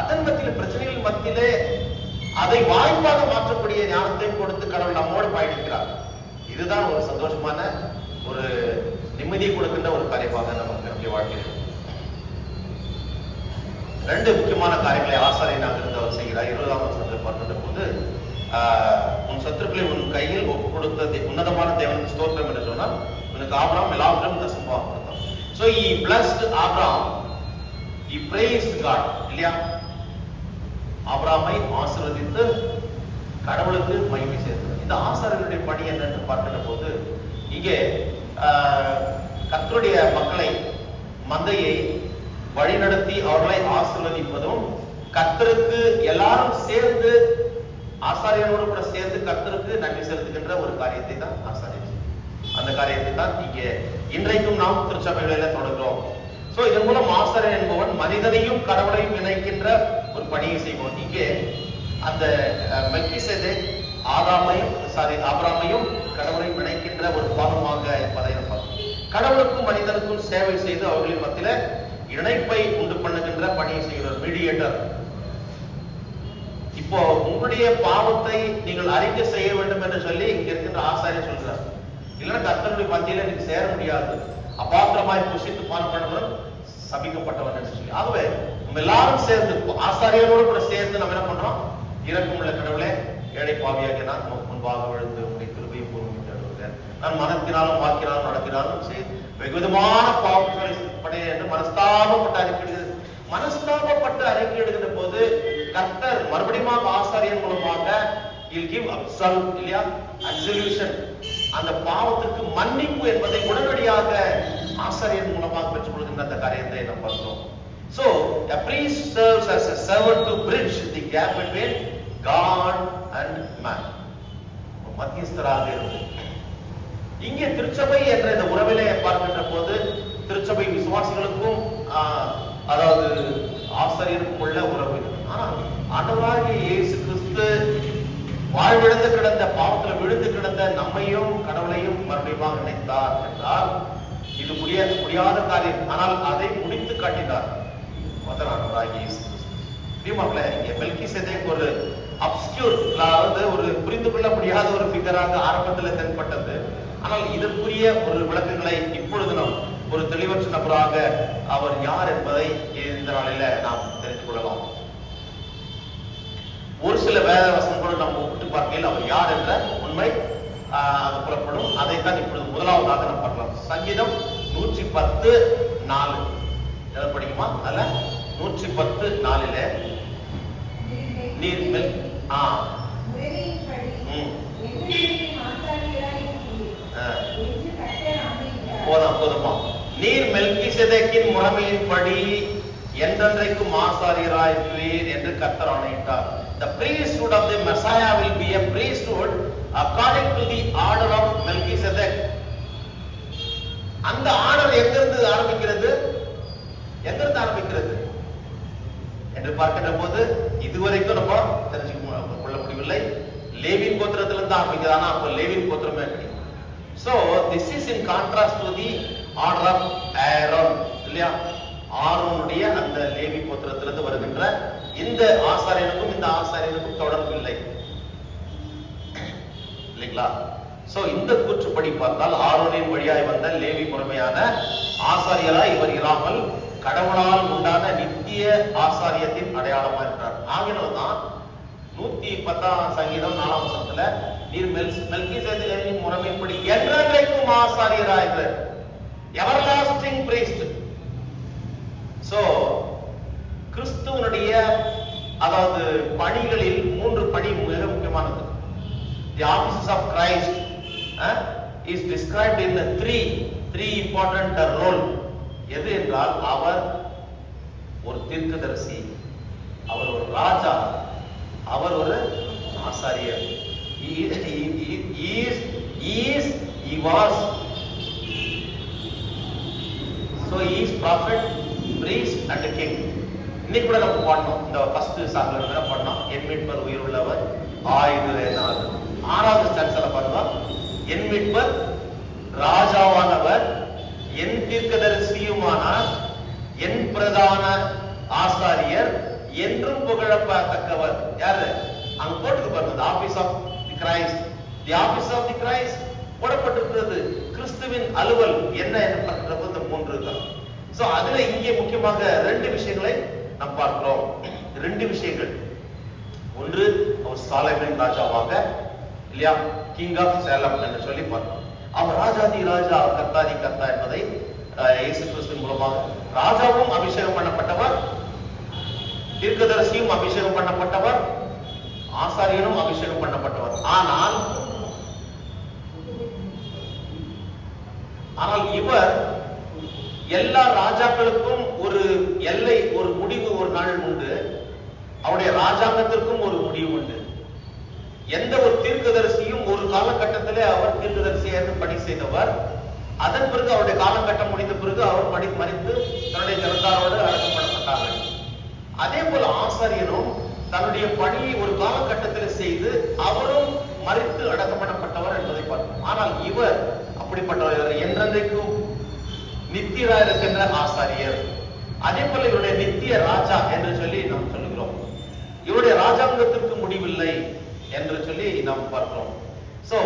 அதன் மத்தியில பிரச்சனைகள் மத்தியிலே அதை வாய்ப்பாக மாற்றக்கூடிய ஞானத்தையும் கொடுத்து கடவுள் நம்மோடு பயணிக்கிறார். இதுதான் ஒரு சந்தோஷமான, ஒரு நிம்மதியை கொடுக்கின்ற ஒரு காரியமாக நமக்கு நம்முடைய வாழ்க்கையில் 2 முக்கியமான காரியங்களை ஆசாரியனாக இருந்து அவர் செய்கிறார். 20ஆம் வசனத்தில் பார்க்கின்ற போது, உன் சத்துருக்களை உன் கையில் ஒப்பு கொடுத்த உன்னதமான தேவனுக்கு ஸ்தோத்திரம் என்று சொன்னால், உனக்கு ஆபிரகாம் எல்லாவற்றிலும் தசமபாகம் கொடுத்தான். So he blessed Abraham, he praised God இல்லையா? ஆபிரகாமை ஆசீர்வதித்து கடவுளுக்கு மகிமை சேர்த்தார். இந்த ஆசாரியர்களுடைய பணி என்னன்னு பார்க்கின்ற போது, இங்கே கர்த்தருடைய மக்களை, மந்தையை வழிநடத்தி அவர்களை ஆசீர்வதிப்பதும், கர்த்தருக்கு எல்லாரும் சேர்ந்து ஆசாரியரோடு கூட சேர்ந்து கர்த்தருக்கு நன்றி செலுத்துகின்ற ஒரு காரியத்தை தான் ஆசாரியர். அந்த காரியத்தை தான் இங்கே இன்றைக்கும் நாம் திருச்சபைகளில் தொடர்கிறோம். சோ இதன் மூலம் ஆசாரியர் என்பவன் மனிதனையும் கடவுளையும் இணைக்கின்ற ஒரு பணியை செய்வோம். இங்கே அந்த மெல்கிசேதேக் ஆபிரகாமையும் கடவுளையும் இணைக்கின்ற ஒரு பாகமாக இருப்பதை பார்க்கிறோம். கடவுளுக்கும் மனிதனுக்கும் சேவை செய்து அவர்களின் மத்தியில இணைப்பை உண்டு பண்ணுகின்ற பணியை செய்கிற மீடியேட்டர். இப்போ உங்களுடைய பாவத்தை நீங்கள் அறிக்கை செய்ய வேண்டும் என்று சொல்லி இங்க இருக்கின்ற ஆசாரியர் சொல்றார். இல்லைன்னா கர்த்தருடைய மத்தியில நீங்க சேர முடியாது, அபாத்திரமாய் புசித்து பானம் பண்ணவன் சபிக்கப்பட்டவன் என்று சொல்லி. ஆகவே நம்ம எல்லாரும் சேர்ந்து ஆசாரியரோடு கூட சேர்ந்து நம்ம என்ன பண்றோம்? இரக்கமுள்ள கடவுளே, ஏழை பாவியாகிய நான் முன்பாக விழுந்து உடைய கிருபையை பூர்வம் தேடுகிறேன். நான் மனத்தினாலும் வாக்கினாலும் நடத்தினாலும் வெகு விதமான பாவங்களை படையேன் என்று மனஸ்தாபப்பட்டு அறிக்கையிடுகிற போது கர்த்தர் மறுபடியும் ஆசாரியன் மூலமாக அந்த பாவத்துக்கு மன்னிப்பு என்பதை உடனடியாக ஆசாரியன் மூலமாக பெற்றுக் கொள்கின்ற அந்த காரியத்தை நாம் பார்த்தோம். So a priest serves as a servant to bridge the gap between God and man. மத்தியஸ்தராக இருந்து இங்கே திருச்சபை என்ற இந்த உறவிலே பார்க்கின்ற போது திருச்சபை விசுவாசிகளுக்கும் அதாவது ஆசாரியருக்கும் உள்ள உறவு. ஆனால் ஆண்டவராகிய இயேசு கிறிஸ்து வாழ்விழந்து கிடந்த பாவத்தில் விழுந்து கிடந்த நம்மையும் கடவுளையும் மறுபடியும் நினைத்தார் என்றால் இது முடியாத காரியம். ஆனால் அதை முடித்து காட்டினார் ஆண்டவராகிய இயேசு கிறிஸ்து. இங்கே மெல்கிசேதேக் ஒரு அப்ஸ்க்யூர், அதாவது ஒரு புரிந்து கொள்ள முடியாத ஒரு ஃபிகராக ஆரம்பத்தில் தென்பட்டது. ஆனால் இதற்குரிய ஒரு விளக்கங்களை இப்பொழுது நாம் ஒரு தெளிவற்ற நபராக அவர் யார் என்பதை இந்த நாளில நாம் தெரிந்து கொள்ளலாம். ஒரு சில வேத வசனங்களோடு நாம் ஒப்பிட்டு பார்க்கையில் அவர் யார் என்ற உண்மை புலப்படும். அதைத்தான் இப்பொழுது முதலாவதாக நாம் பார்க்கலாம். சங்கீதம் 110:4 படிக்குமா? அதுல 110:4 நீர் மேல் போதுமா நீர் மெல்கிசேதேக்கின் முறைமையின்படி என்றென்றைக்கும் ஆசாரியராயிருக்கிறீர் என்று கர்த்தர் ஆணையிட்டார். The priesthood of the Messiah will be a priesthood according to the order of Melchizedek. அந்த ஆர்டர் எங்கிருந்து ஆரம்பிக்கிறது என்று பார்க்கின்ற போது இதுவரைக்கும் நம்ம தெரிஞ்சு கொள்ள முடியவில்லை. லேவின் கோத்திரத்திலிருந்து ஆரம்பிக்கிறது. ஆனா அப்ப லேவின் கோத்திரமே கிடையாது. So this is in contrast to the order of Aaron. இல்லையா? ஆரோனுடைய அந்த லேவி கோத்திரத்திலிருந்து வருகின்ற இந்த ஆசாரியனுக்கும் இந்த ஆசாரியனுக்கும் தொடர்பு இல்லை இல்லைங்களா? சோ இந்த கூற்றுப்படி பார்த்தால் ஆரோனின் வழியாய் வந்த லேவி முறைமையான ஆசாரியராய் இவர் இராமல் கடவுளால் உண்டான நித்திய ஆசாரியத்தின் அடையாளமா இருக்கிறார். ஆகினால்தான் 110 சங்கீதம் 4 வசனத்துல நீர் மெல்கிசேதேக்கின் முறைமைப்படி என்றென்றைக்கும் ஆசாரியராய் எவர்லாஸ்டிங் பிரீஸ்ட். சோ கிறிஸ்துவனுடைய அதாவது பணிகளில் 3 பணி மிக முக்கியமானது. The offices of Christ is described in the three important role. எது என்றால் அவர் ஒரு தீர்க்கதரிசி, அவர் ஒரு ராஜா, அவர் ஒரு ஆசாரியர். He was so he is prophet, priest and king. இன்னைக்கு கூட நம்ம பாடணும். இந்த ஃபர்ஸ்ட் சாங்ல என்ன பண்ணோம்? என் மீட்பர் உயிர் உள்ளவர் ஆயுதேனார். 6வது ஸ்டான்ஸ்ல பாருங்க, என் மீட்பர் ராஜாவானவர், என் தீர்க்கதரிசியுமானார், என் பிரதான ஆசாரியர், என்றும் புகழப்படத்தக்கவர். யாரு அங்க போட்டுக்கு பாருங்க, office of the Christ. The office of the Christ போடப்பட்டிருக்கிறது. கிறிஸ்துவின் அலுவல் என்ன என்று பார்க்கிறப்ப இந்த 3 தான். சோ அதுல இங்கே முக்கியமாக 2 விஷயங்களை நாம் பார்க்கிறோம். 2 விஷயங்கள். ஒன்று, அவர் சாலேமின் ராஜாவாக இல்லையா, கிங் ஆஃப் சேலம் என்று சொல்லி பார்த்தோம். அவர் ராஜாதி ராஜா, கர்த்தாதி கர்த்தா என்பதை இயேசு கிறிஸ்துவின் மூலமாக ராஜாவும் அபிஷேகம் பண்ணப்பட்டவர், தீர்க்கதரிசியும் அபிஷேகம் பண்ணப்பட்டவர், ஆசாரியனும் அபிஷேகம் பண்ணப்பட்டவர். ஆனால் இவர் எல்லா ராஜாக்களுக்கும் ஒரு எல்லை, ஒரு முடிவு, ஒரு நாள் உண்டு. அவருடைய ராஜாங்கத்திற்கும் ஒரு முடிவு உண்டு. எந்த ஒரு தீர்க்கதரிசியும் ஒரு காலகட்டத்திலே அவர் தீர்க்கதரிசியாக பணி செய்தவர். அதன் பிறகு அவருடைய காலகட்டம் முடிந்த பிறகு அவர் மரித்து தன்னுடைய ஜனத்தாரோடு அடக்கம் பண்ணப்பட்டார்கள். அதே போல ஆசாரியனும் தன்னுடைய பணியை ஒரு காலகட்டத்தில் செய்து அவரும் மரித்து அடக்கம் பண்ணப்பட்டவர் என்பதை பார்த்தோம். ஆனால் இவர் அப்படிப்பட்டவர், என்றென்றைக்கும் நித்தியராக இருக்கின்ற ஆசாரியர். அதே போல இவருடைய நித்திய ராஜா என்று சொல்லி நாம் சொல்லுகிறோம். இவருடைய ராஜாங்கத்திற்கு முடிவில்லை என்று சொல்லி நாம் பார்க்கிறோம். சோ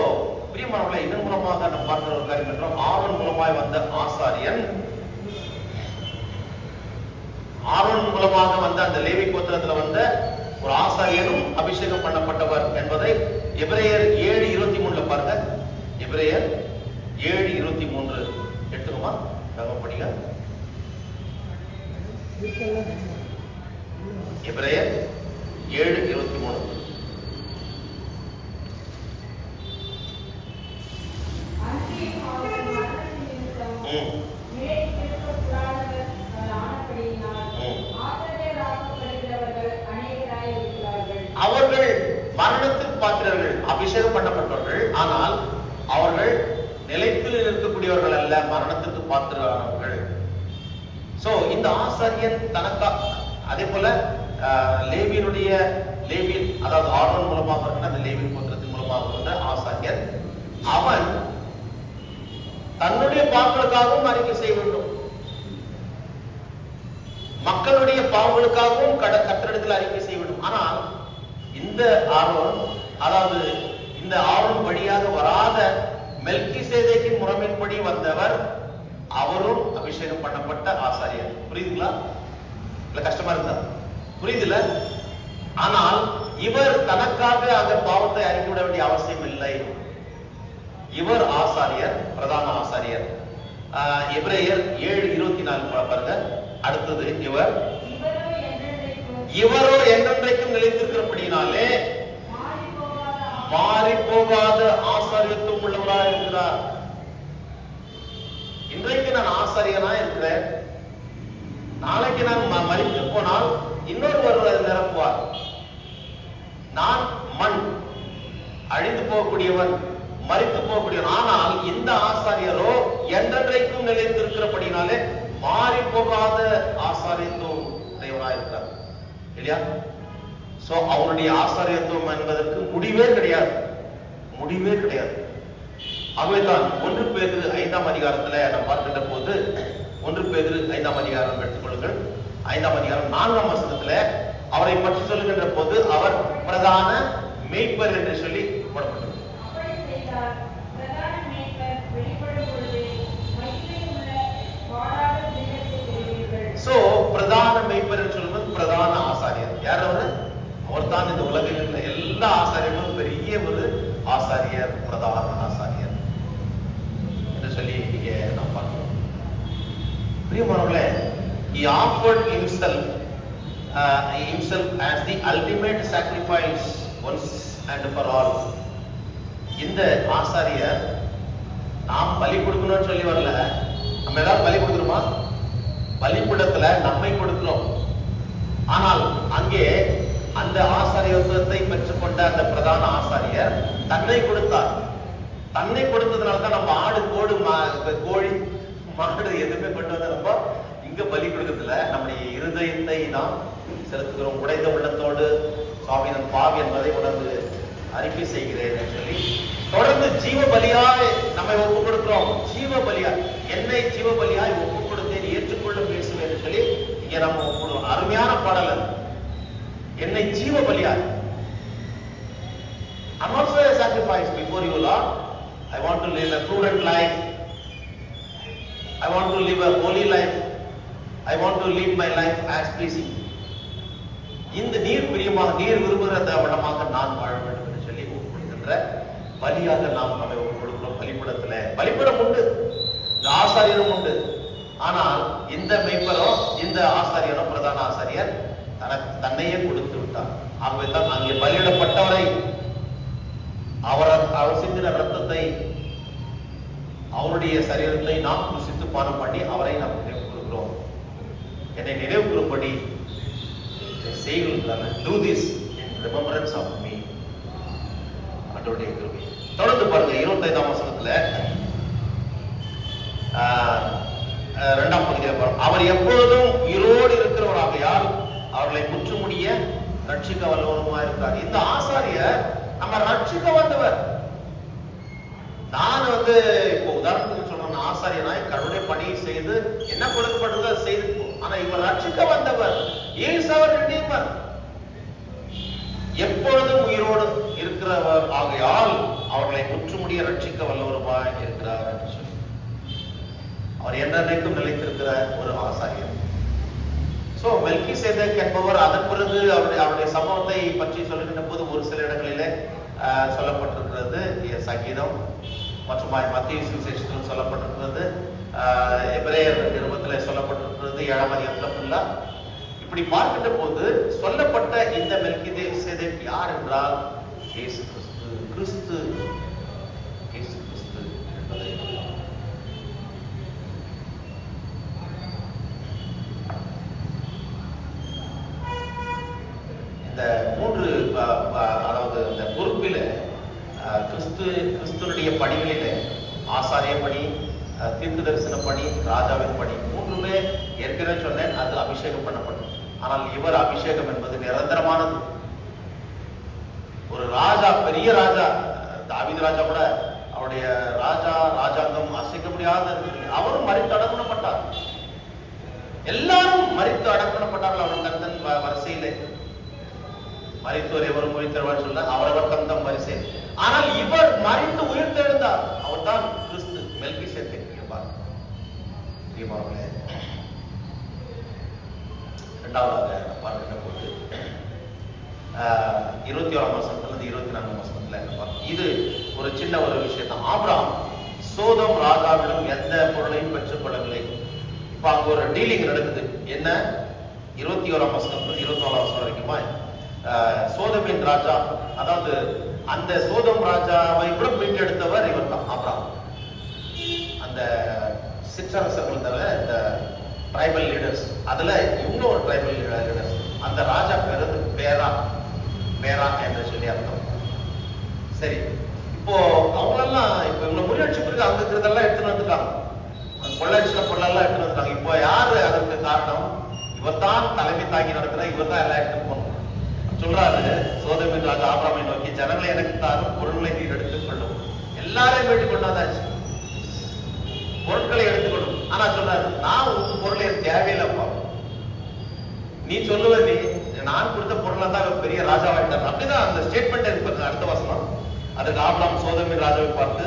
பிரியமானவர்களே, இதன் மூலமாக நாம் பார்க்கிற ஒரு காரியம் என்றால், ஆரோன் மூலமாய் வந்த ஆசாரியன், ஆரோன் மூலமாக வந்த அந்த லேவி கோத்திரத்துல வந்த ஒரு ஆசாரியனும் அபிஷேகம் பண்ணப்பட்டவர் என்பதை எபிரேயர் 7:23 பாருங்க. எபிரேயர் 7:23 எடுத்துக்கோமா, படிங்க. எபிரேயர் 7:23. அவர்கள் மரணத்துக்கு பாத்திரர்கள், அபிஷேகம் பண்ணப்பட்டவர்கள், ஆனால் அவர்கள் நிலைத்தில் இருக்கக்கூடியவர்கள் அல்ல, மரணத்துக்கு பாத்திரமானவர்கள். சோ இந்த ஆசாரியன் தனக்கா, அதே போல லேவியின் அதாவது ஆரோன் மூலமாக இருக்கிற அந்த லேவியின் கோத்திரத்தின் மூலமாக வந்த ஆசாரியன், அவன் தன்னுடைய பாவங்களுக்காகவும் அறிக்கை செய்ய வேண்டும், மக்களுடைய பாவங்களுக்காகவும் கர்த்தரிடத்தில் அறிக்கை செய்ய வேண்டும். ஆனால் இந்த ஆரோன், அதாவது இந்த ஆரோன் வழியாக வராத மெல்கிசேதேக்கின் முறைமைப்படி வந்தவர், அவரும் அபிஷேகம் பண்ணப்பட்ட ஆசாரியர். புரியுதுங்களா? இல்ல கஷ்டமா இருந்தா புரியுதுல? ஆனால் இவர் தனக்காக அந்த பாவத்தை அறிக்கைவிட வேண்டிய அவசியம் இல்லை. இவர் ஆசாரியர், பிரதான ஆசாரியர். எபிரேயர் 7:24 பாருங்க. அடுத்தது, இவரோ என்றென்றைக்கும் நிலைத்திருக்கிறபடினாலே மாறி போகாத ஆசாரியத்துவம் உள்ளவராக இருக்கிறார். இன்றைக்கு நான் ஆசாரியனா இருக்கிறேன், நாளைக்கு நான் மரித்து போனால் இன்னொருவர் நிரப்புவார். நான் மண், அழிந்து போகக்கூடியவன், மரித்து போகக்கூடியவன். ஆனால் இந்த ஆசாரியரோ என்றென்றைக்கும் நிலைத்திருக்கிறபடினாலே மாறி போகாத ஆசாரியத்துவம் உடையவராக இருக்கிறார். இல்லையா? சோ அவருடைய ஆசாரியத்துவம் என்பதற்கு முடிவே கிடையாது, முடிவே கிடையாது. ஆகவேதான் 1 பேதுரு 5ஆம் அதிகாரத்துல நாம் பார்க்கின்ற போது, 1 பேதுரு 5ஆம் அதிகாரம் எடுத்துக்கொள்ளுங்கள். 5ஆம் அதிகாரம் 4ஆம் வசனத்துல அவரை பற்றி சொல்லுகின்ற போது, அவர் பிரதான மேய்ப்பர் என்று சொல்லி போடப்பட்டது. சோ பிரதான மேய்ப்பர் என்று சொல்லும்போது பிரதான ஆசாரியர் யார்? அவர் தான் இந்த உலகில் இருக்கிற எல்லா ஆசாரியர்களும் பெரிய ஒரு ஆசாரியர், பிரதான ஆசாரியர் என்று சொல்லி இங்க நாம் பார்க்கிறோம். பிரியமானவர்களே, he offered himself as the ultimate sacrifice once and for all. இந்த ஆசாரியர் நாம் பலி கொடுக்கணும்னு சொல்லி வரல. நம்ம ஏதாவது பலி கொடுக்கிறோமா? பலிபீடத்துல நம்மை கொடுக்கிறோம். ஆனால் அங்கே அந்த ஆசாரியத்துவத்தை பெற்றுக்கொண்ட அந்த பிரதான ஆசாரியர் தன்னை கொடுத்தார். தன்னை கொடுத்ததுனால தான் நம்ம ஆடு, கோடு, கோழி, மாடு எதுவுமே கொண்டு வந்து நம்ம இங்க பலி கொடுக்கறதுல நம்முடைய இருதயத்தை நாம் செலுத்துகிறோம். உடைந்த உள்ளத்தோடு சுவாமி நான் பாவி என்பதை உணர்ந்து அறிக்கை செய்கிறேன் என்று சொல்லி தொடர்ந்து ஜீவ பலியாய் நம்மை ஒப்பு கொடுக்கிறோம். ஜீவ பலியாய், என்னை ஜீவ பலியாய் ஒப்பு கொடுத்தேன், ஏற்றுக்கொள்ளும் இயேசுவே என்று சொல்லி இங்க நம்ம ஒப்புடுவோம். அருமையான பாடல். என்னை ஜீவ பலியாய், I'm also a sacrifice before you, Lord. I want to live a prudent life. I want to live a holy life. I want to live my life as pleasing. இந்த நீர் பிரியமாக, நீர் விரும்புகிற வண்ணமாக நான் வாழ வேண்டும் என்று சொல்லி ஒப்புக்கொடுக்கின்ற பலியாக நாம் நம்மை ஒப்புக் கொடுக்கிறோம். பலிபீடத்துல பலிபீடம் உண்டு, இந்த ஆசாரியரும் உண்டு. ஆனால் இந்த மேய்ப்பரோ, இந்த ஆசாரியரோ, பிரதான ஆசாரியர் தன்னையே கொடுத்து விட்டார். ஆகவே தான் அங்கே பலியிடப்பட்டவரை, அவர் சிந்தின ரத்தத்தை, அவருடைய சரீரத்தை நாம் புசித்து பானம் பண்ணி அவரை நாம் நினைவு கூறுகிறோம். என்னை நினைவு கூறும்படி செய்கிறீர்கள். Do this in remembrance of me. ஆண்டவருடைய கிருபை. தொடர்ந்து பாருங்க 25ஆம் வசனத்துல 2ஆம் பகுதியில் பாருங்க. அவர் எப்பொழுதும் உயிரோடு இருக்கிறவராகையால் அவர்களை முற்றுமுடிய ரட்சிக்க வல்லவருமா இருக்கிறார். இந்த ஆசாரியர் நம்ம ரட்சிக்க வந்தவர். நான் இப்போ உதாரணத்துக்கு சொன்ன ஆசாரியனாய் கருணை பணி செய்து என்ன கொடுக்கப்பட்டதோ அதை செய்து, ஆனா இவர் ரட்சிக்க வந்தவர். எப்பொழுதும் உயிரோடு இருக்கிறவர் ஆகையால் அவர்களை முற்றுமுடிய ரட்சிக்க வல்லவருமாய் இருக்கிறார் என்று சொல்லி அவர் என்றைக்கும் நிலைத்திருக்கிற ஒரு ஆசாரியர். சோ மெல்கிசேதேக் என்பவர் அதன் பிறகு அவருடைய சம்பவத்தை பற்றி சொல்லுகின்ற போது ஒரு சில இடங்களிலே சொல்லப்பட்டிருக்கிறது. சங்கீதம் மற்றும் மத்திய சுவிசேஷத்தில் சொல்லப்பட்டிருக்கிறது, எபிரேயர் நிருபத்தில் சொல்லப்பட்டிருக்கிறது, 7ஆம் அதிகாரத்துல ஃபுல்லா. இப்படி பார்க்கின்ற போது சொல்லப்பட்ட இந்த மெல்கிசேதேக் யார் என்றால் இயேசு கிறிஸ்து. கிறிஸ்து இயேசு கிறிஸ்து என்பதை இந்த மூன்று அதாவது இந்த பொறுப்பில கிறிஸ்துவனுடைய பணிகளிலே ஆசாரிய பணி, தீர்க்க தரிசன பணி, ராஜாவின் பணி, மூன்றுமே ஏற்கனவே சொன்னேன், அது அபிஷேகம் பண்ணப்பட்டது. ஆனால் இவர் அபிஷேகம் என்பது நிரந்தரமானது. ஒரு ராஜா, பெரிய ராஜா, தாவீது ராஜா கூட அவருடைய ராஜாங்கம் அசைக்க முடியாத, அவரும் மரித்து அடக்கணப்பட்டார். எல்லாரும் மரித்து அடக்கணப்பட்டார்கள் அவர் தந்தன் வரிசையிலே. மரித்தோர் எவரும் உயிர்த்தெழுவார் சொல்ல அவரவர் தந்தம் வரிசை. ஆனால் இவர் மரித்து உயிர்த்தெழுந்தார். அவர் தான் கிறிஸ்து, மெல்கிசேதேக். இரண்டாவதாக பார்க்கின்ற போது 21ஆம் வசனத்திலிருந்து 24ஆம் வசனத்துல இது ஒரு சின்ன ஒரு விஷயம் தான். ஆபிரகாம் சோதோம் ராஜாவிடம் எந்த பொருளையும் பெற்றுக் கொள்ளவில்லை. இப்ப அங்க ஒரு டீலிங் நடக்குது. என்ன? 21ஆம் வசனம் 24ஆம் வசனம் வரைக்குமா சோதோமின் ராஜா, அதாவது அந்த சோதோம் ராஜாவை கூட மீட்டெடுத்தவர் இவர் தான், ஆபிரகாம். அந்த சிற்றரசர்கள் தவிர இந்த ட்ரைபல் லீடர்ஸ், அதுல இன்னும் ஒரு ட்ரைபல் லீடர்ஸ், அந்த ராஜா பேரு பேரா என்று சொல்லி அர்த்தம். சரி, இப்போ அவங்களெல்லாம் இப்ப இவங்க முயற்சி பிறகு அங்க இருக்கிறதெல்லாம் எடுத்துட்டு வந்துட்டாங்க, கொள்ளையடிச்ச பொருளெல்லாம் எடுத்துட்டு வந்துட்டாங்க. இப்போ யாரு அதற்கு காரணம்? இவர் தான் தலைமை தாங்கி நடக்கிற, இவர் தான் எல்லாம் எடுத்துட்டு போகணும் சொல்றாரு. சோதோமின் ராஜா ஆபிரகாமை நோக்கி, ஜனங்களை எனக்கு தாரும், பொருளை நீர் எடுத்துக் கொள்ளும். எல்லாரையும் வீட்டு கொண்டாதாச்சு, பொருட்களை எடுத்துக்கொள்ளும். ஆனா சொல்றாரு, நான் உங்க பொருளை தேவையில்லைப்பா. நீ சொல்லுவ, நீ நான் கொடுத்த பொருளை தான் பெரிய ராஜாவாயிட்டார். அப்படிதான் அந்த ஸ்டேட்மெண்ட் இருக்கு. அடுத்த வசனம், அதுக்கு ஆபிரகாம் சோதோமின் ராஜாவை பார்த்து,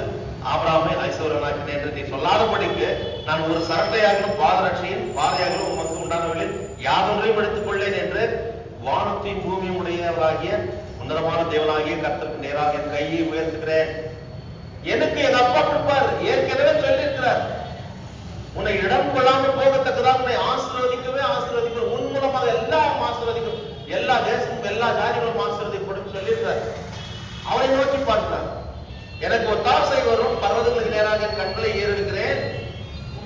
ஆபிரகாமை ஐஸ்வர்யனாக்கினேன் என்று நீ சொல்லாதபடிக்கு நான் ஒரு சரட்டையாகவும் பாதரட்சையும் பாதையாகவும் உமக்கு உண்டானவர்களில் யாதொன்றையும் எடுத்துக் கொள்ளேன் என்று வானத்தையும் பூமியும் உடையவராகிய உன்னதமான தேவனாகிய கர்த்தருக்கு நேராக என் கையை உயர்த்துகிறேன். எனக்கு எங்க அப்பா கொடுப்பார், ஏற்கனவே சொல்லியிருக்கிறார். உன்னை இடம் கொள்ளாமல் போகத்தக்கதான் உன்னை ஆசீர்வதிக்கவே ஆசீர்வதிக்கும், உன் மூலமாக எல்லாம் ஆசீர்வதிக்கும், எல்லா தேசமும் எல்லா ஜாதிகளும் ஆசீர்வதிக்கப்படும் சொல்லியிருக்கிறார். அவரை நோக்கி பார்க்கிறார். எனக்கு ஒத்தாசை வரும், பர்வதங்களுக்கு நேராக என் கண்களை ஏறெடுக்கிறேன்.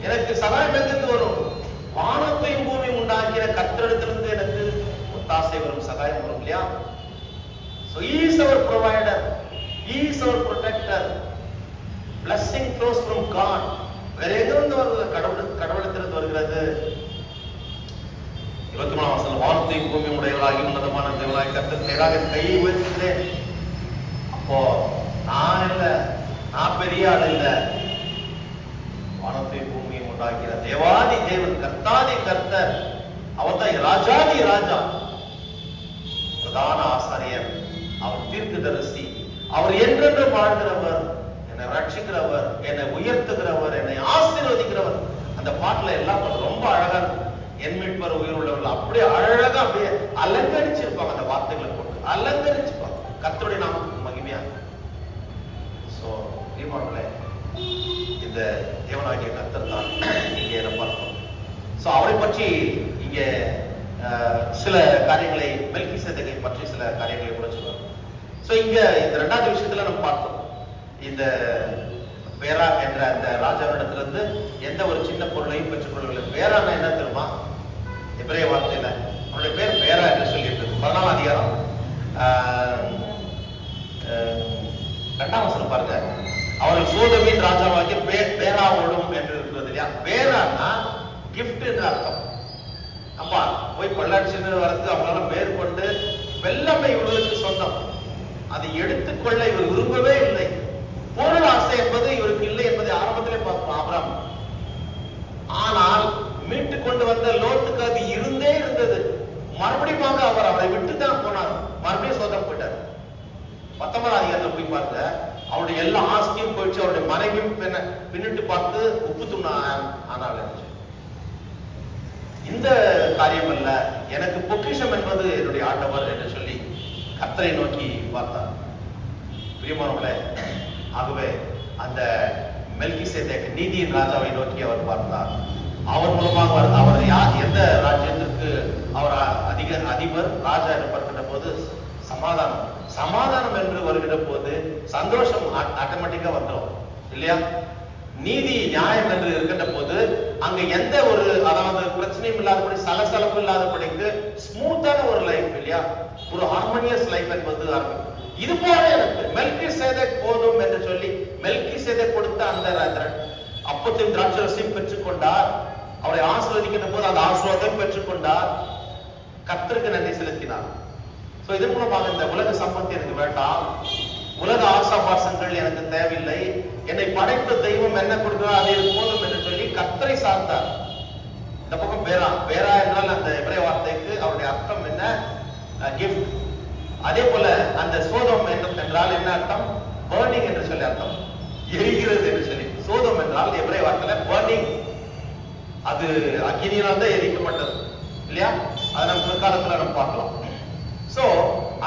எனக்கு சகாயம் எங்கிருந்து வரும்? வானத்தையும் பூமியும் உண்டாக்கிற கர்த்தரிடத்திலிருந்து எனக்கு ஒத்தாசை வரும், சகாயம் வரும் இல்லையா? So he is our provider, he is our protector. Blessing flows from God. வேற எங்கிருந்து வருது? கடவுளத்திலிருந்து வருகிறது. 23ஆம் வசனம், வானத்தையும் பூமியும் உடையவராகி உன்னதமான தேவனாகிய கர்த்தருக்கு நேராக என் கையை உயர்த்துகிறேன். அப்போ நான் இல்ல, நான் பெரிய ஆள் இல்ல, வானத்தையும் பூமியும் உண்டாக்கிற தேவாதி தேவன், கர்த்தாதி கர்த்தர், அவர் தான் ராஜாதி ராஜா, பிரதான ஆசாரியர், அவர் தீர்க்கதரிசி, அவர் என்றென்று வாழ்கிறவர், என்னை ரட்சிக்கிறவர், என்னை உயர்த்துகிறவர், என்னை ஆசீர்வதிக்கிறவர். அந்த பாட்டுல எல்லாம் ரொம்ப அழகா இருக்கும். என் மீட்பர் உயிர் உள்ளவர்கள் அப்படியே அழகா அப்படியே அலங்கரிச்சிருப்பாங்க, அந்த வார்த்தைகளை போட்டு அலங்கரிச்சிருப்பாங்க. கர்த்தருடைய நாமத்துக்கு மகிமையா. சோ தீர்மானங்களே, இந்த தேவனாகிய கர்த்தர் தான் இங்கே நம்ம பார்க்கிறோம். சோ அவரை பற்றி இங்க சில காரியங்களை, மெல்கிசேதேக்கை பற்றி சில காரியங்களை கூட சொல்லுவாங்க. சோ இங்க இந்த இரண்டாவது விஷயத்துல நம்ம பார்த்தோம், இந்த பேரா என்ற அந்த ராஜாவிடத்திலிருந்து எந்த ஒரு சின்ன பொருளையும் பெற்றுக்கொள்ளவில்லை. பேரான என்ன தெரியுமா? எபிரேய வார்த்தையில அவருடைய பேர் பேரா என்று சொல்லிட்டு 14ஆம் அதிகாரம் 2ஆம் வசனம் பாருங்க. அவர்கள் சோதோமின் ராஜாவாகிய பேராவோடும் என்று இருக்கிறது இல்லையா? பேரானா கிஃப்ட் என்று அர்த்தம். அப்பா போய் கொள்ளாட்சி வரது அவங்களால மேற்கொண்டு வெள்ளமை இவர்களுக்கு சொந்தம், அதை எடுத்துக்கொள்ள இவர் விரும்பவே இல்லை. பொருள் ஆசை என்பது இவருக்கு இல்லை என்பதை ஆரம்பத்திலே பார்ப்போம் ஆபிரகாம். ஆனால் மீட்டு கொண்டு வந்த லோத்துக்கு அது இருந்தே இருந்தது. மறுபடியும் அவர் அவரை விட்டு தான் போனார், மறுபடியும் சோதனை போயிட்டார். 19ஆம் அதிகாரத்தில் போய் பாருங்க, அவருடைய எல்லா ஆஸ்தியும் போயிடுச்சு. அவருடைய மனைவியும் பின்னிட்டு பார்த்து உப்பு துண்ண ஆனால் இந்த காரியம் அல்ல, எனக்கு பொக்கிஷம் என்பது என்னுடைய ஆண்டவர் என்று சொல்லி கர்த்தரை நோக்கி பார்த்தார். பிரியமானவர்களே, ஆகவே அந்த மெல்கிசேதேக் நீதியின் ராஜாவை நோக்கி அவர் பார்த்தார். அவர் மூலமாக அவர் யார், எந்த ராஜ்யத்திற்கு அவர் அதிபர் ராஜா என்று பார்க்கின்ற போது சமாதானம். சமாதானம் என்று வருகிற போது சந்தோஷம் ஆட்டோமேட்டிக்கா வந்துடும் இல்லையா? நீதி நியாயம் என்று இருக்கின்ற போது அங்க எந்த ஒரு அதாவது பிரச்சனையும் இல்லாதபடி சலசலப்பு இல்லாதபடிக்கு ஸ்மூத்தான ஒரு லைஃப் இல்லையா, ஒரு ஹார்மோனியஸ் லைஃப் என்பது ஆரம்பிக்கும். இது போல எனக்கு மெல்கிசேதேக் போதும் என்று சொல்லி மெல்கிசேதேக் கொடுத்த அந்த அப்பத்தையும் திராட்சரசையும் பெற்றுக்கொண்டார். அவரை ஆசீர்வதிக்கின்ற போது அந்த ஆசீர்வாதம் பெற்றுக்கொண்டார். கர்த்தருக்கு நன்றி செலுத்தினார். சோ இதன் மூலமாக இந்த உலக சம்பத்து எனக்கு வேண்டாம், உலக ஆசாபாசங்கள் எனக்கு தேவையில்லை, என்னை படைத்த தெய்வம் என்ன கொடுக்கிறார் அது போதும் என்று சொல்லி கர்த்தரை சார்ந்தார். இந்த பக்கம் பேரா, பேரா என்றால் அந்த எபிரேய வார்த்தைக்கு அவருடைய அர்த்தம் என்ன? கிஃப்ட். அதே போல அந்த சோதம் என்றால் என்ன அர்த்தம்? பர்னிங் என்று சொல்லி அர்த்தம், எரிகிறது என்று சொல்லி. சோதம் என்றால் எபிரேய வார்த்தையில பர்னிங், அது அக்கினியால் தான் எரிக்கப்பட்டது இல்லையா? அதை நம்ம பிற்காலத்துல நம்ம பார்க்கலாம். சோ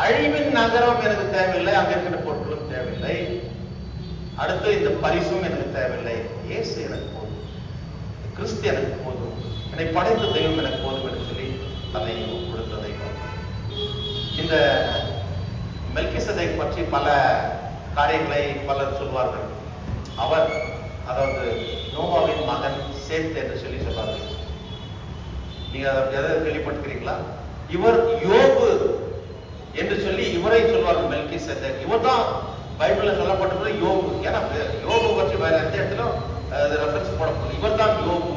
அழிவின் நகரம் எனக்கு தேவையில்லை, அங்க இருக்கிற பொருட்களும் தேவையில்லை, அடுத்து இந்த பரிசும் எனக்கு தேவையில்லை, இயேசு எனக்கு போதும், கிறிஸ்து எனக்கு போதும், என்னை படைத்த தெய்வம் எனக்கு போதும் என்று சொல்லி அதை கொடுத்த தெய்வம். இந்த மெல்கிசேதேக் பற்றி பல காரியங்களை பலர் சொல்வார்கள். அவர் அதாவது நோவாவின் மகன் சேத் என்று சொல்லி சொல்வார்கள். நீங்க எதை கேள்விப்பட்டிருக்கிறீங்களா? இவர் யோபு என்று சொல்லி இவரை சொல்வார்கள் மெல்கிசேதேக். இவர் தான் பைபிள்ல சொல்லப்பட்டது யோபு. ஏன்னா யோபு பற்றி வேற எந்த இடத்துல ரெஃபரன்ஸ் போடப்படும், இவர் தான் யோபு